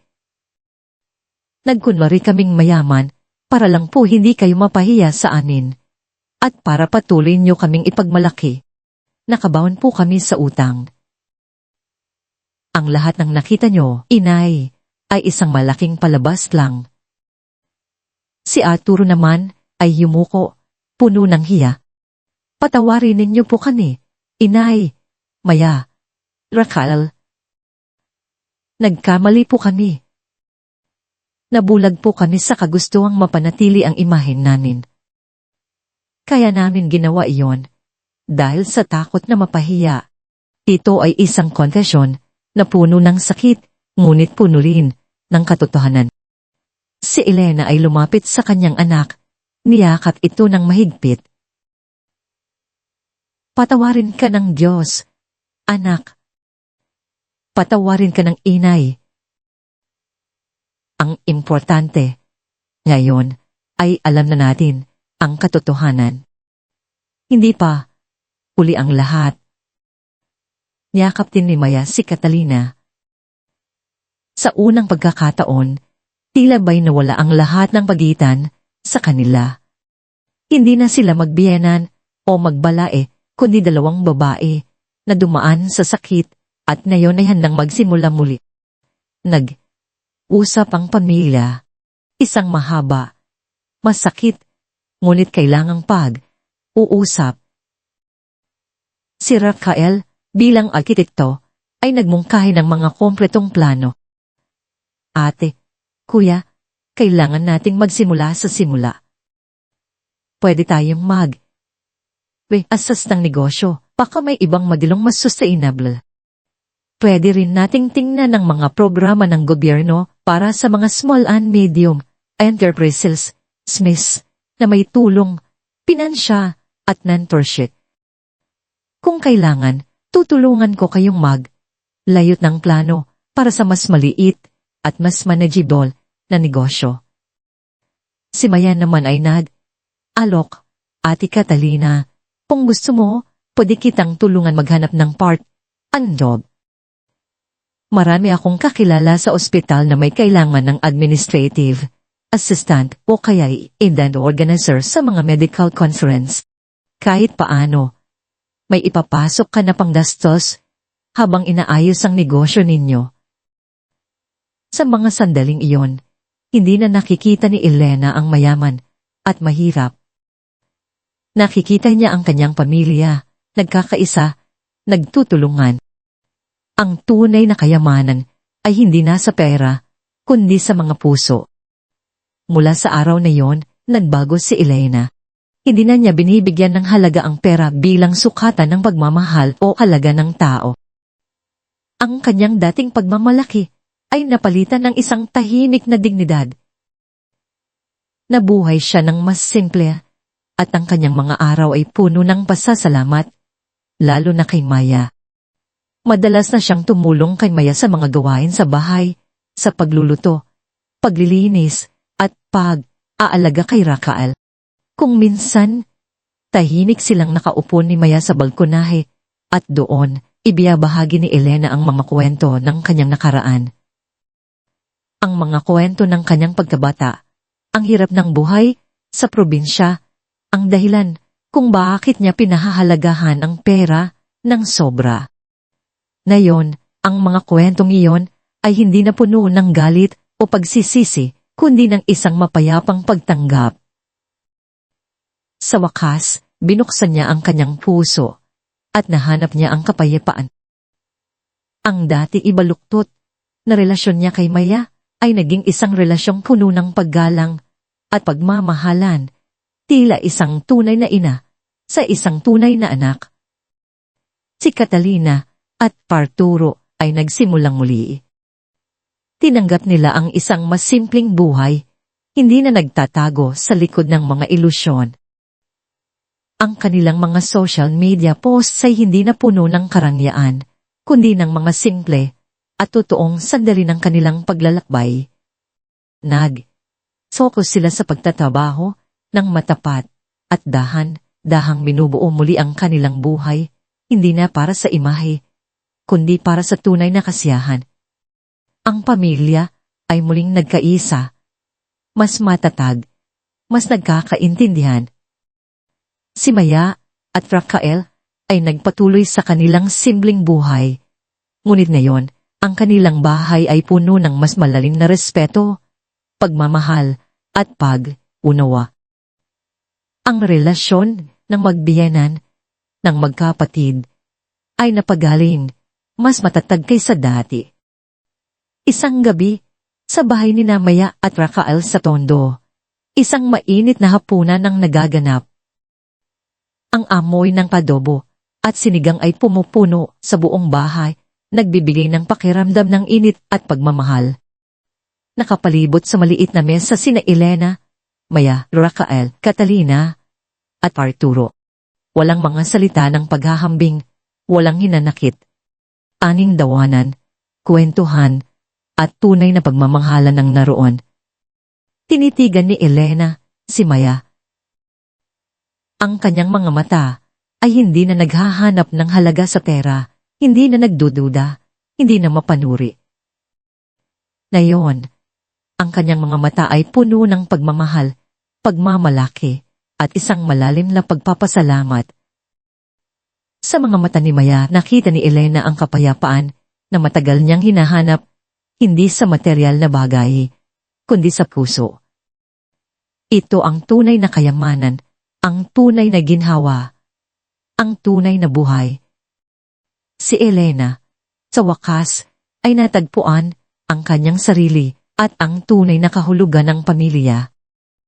Nagkunwari kaming mayaman para lang po hindi kayo mapahiya sa amin. At para patuloy niyo kaming ipagmalaki. Nakabaon po kami sa utang. Ang lahat ng nakita niyo, inay, ay isang malaking palabas lang. Si Arturo naman ay yumuko, puno ng hiya. Patawarin ninyo po kami, inay, Maya, Raquel. Nagkamali po kami. Nabulag po kami sa kagustuhang mapanatili ang imahen namin. Kaya namin ginawa iyon dahil sa takot na mapahiya. Ito ay isang confession na puno ng sakit, ngunit puno rin ng katotohanan. Si Elena ay lumapit sa kanyang anak, niyakap ito ng mahigpit. Patawarin ka ng Diyos, anak. Patawarin ka ng inay. Ang importante, ngayon, ay alam na natin ang katotohanan. Hindi pa huli ang lahat. Niyakap din ni Maya si Catalina. Sa unang pagkakataon, tila ba'y nawala ang lahat ng pagitan sa kanila. Hindi na sila magbiyenan o magbalae, kundi dalawang babae na dumaan sa sakit at ngayon ay handang magsimula muli. Nag-usap ang pamilya, isang mahaba, masakit, ngunit kailangang pag-uusap. Si Raquel, bilang arkitekto, ay nagmungkahi ng mga kompletong plano. Ate, kuya, kailangan nating magsimula sa simula. Pwede tayong asas ng negosyo, baka may ibang madilong mas sustainable. Pwede rin nating tingnan ng mga programa ng gobyerno para sa mga small and medium enterprises, SMEs, na may tulong, pinansya, at mentorship. Kung kailangan, tutulungan ko kayong layot ng plano para sa mas maliit at mas manageable na negosyo. Si Maya naman ay alok, Ate Catalina, kung gusto mo, pwede kitang tulungan maghanap ng part-time job. Marami akong kakilala sa ospital na may kailangan ng administrative assistant o kaya event organizer sa mga medical conference. Kahit paano, may ipapasok ka na panggastos habang inaayos ang negosyo ninyo. Sa mga sandaling iyon, hindi na nakikita ni Elena ang mayaman at mahirap. Nakikita niya ang kanyang pamilya, nagkakaisa, nagtutulungan. Ang tunay na kayamanan ay hindi nasa pera, kundi sa mga puso. Mula sa araw na yon, nagbago si Elena. Hindi na niya binibigyan ng halaga ang pera bilang sukatan ng pagmamahal o halaga ng tao. Ang kanyang dating pagmamalaki ay napalitan ng isang tahimik na dignidad. Nabuhay siya ng mas simple at ang kanyang mga araw ay puno ng pasasalamat, lalo na kay Maya. Madalas na siyang tumulong kay Maya sa mga gawain sa bahay, sa pagluluto, paglilinis, at pag-aalaga kay Raquel. Kung minsan, tahimik silang nakaupo ni Maya sa balkonahe at doon, ibinabahagi ni Elena ang mga kwento ng kanyang nakaraan. Ang mga kwento ng kanyang pagkabata, ang hirap ng buhay sa probinsya, ang dahilan kung bakit niya pinahahalagahan ang pera ng sobra. Ngayon, ang mga kwentong iyon ay hindi na puno ng galit o pagsisisi, kundi ng isang mapayapang pagtanggap. Sa wakas, binuksan niya ang kanyang puso at nahanap niya ang kapayapaan. Ang dati ibaluktot na relasyon niya kay Maya ay naging isang relasyong puno ng paggalang at pagmamahalan, tila isang tunay na ina sa isang tunay na anak. Si Catalina at Arturo ay nagsimulang muli. Tinanggap nila ang isang mas simpleng buhay, hindi na nagtatago sa likod ng mga ilusyon. Ang kanilang mga social media posts ay hindi na puno ng karangyaan, kundi ng mga simple at totoong sandali ng kanilang paglalakbay. Focus sila sa pagtatabaho ng matapat at dahang binubuo muli ang kanilang buhay, hindi na para sa imahe, kundi para sa tunay na kasiyahan. Ang pamilya ay muling nagkaisa, mas matatag, mas nagkakaintindihan. Si Maya at Raquel ay nagpatuloy sa kanilang simpleng buhay. Ngunit ngayon, ang kanilang bahay ay puno ng mas malalim na respeto, pagmamahal, at pag-unawa. Ang relasyon ng magbiyenan, ng magkapatid, ay napagaling, mas matatag kaysa dati. Isang gabi, sa bahay ni Maya at Raquel sa Tondo, isang mainit na hapunan ang nagaganap. Ang amoy ng adobo at sinigang ay pumupuno sa buong bahay, nagbibigay ng pakiramdam ng init at pagmamahal. Nakapalibot sa maliit na mesa sina Elena, Maya, Raquel, Catalina, at Arturo. Walang mga salita ng paghahambing, walang hinanakit. Aning dawanan, kwentuhan, at tunay na pagmamanghalan ng naroon. Tinitigan ni Elena, si Maya. Ang kanyang mga mata ay hindi na naghahanap ng halaga sa pera, hindi na nagdududa, hindi na mapanuri. Ngayon, ang kanyang mga mata ay puno ng pagmamahal, pagmamalaki, at isang malalim na pagpapasalamat. Sa mga mata ni Maya, nakita ni Elena ang kapayapaan na matagal niyang hinahanap, hindi sa material na bagay, kundi sa puso. Ito ang tunay na kayamanan, ang tunay na ginhawa, ang tunay na buhay. Si Elena, sa wakas, ay natagpuan ang kanyang sarili at ang tunay na kahulugan ng pamilya.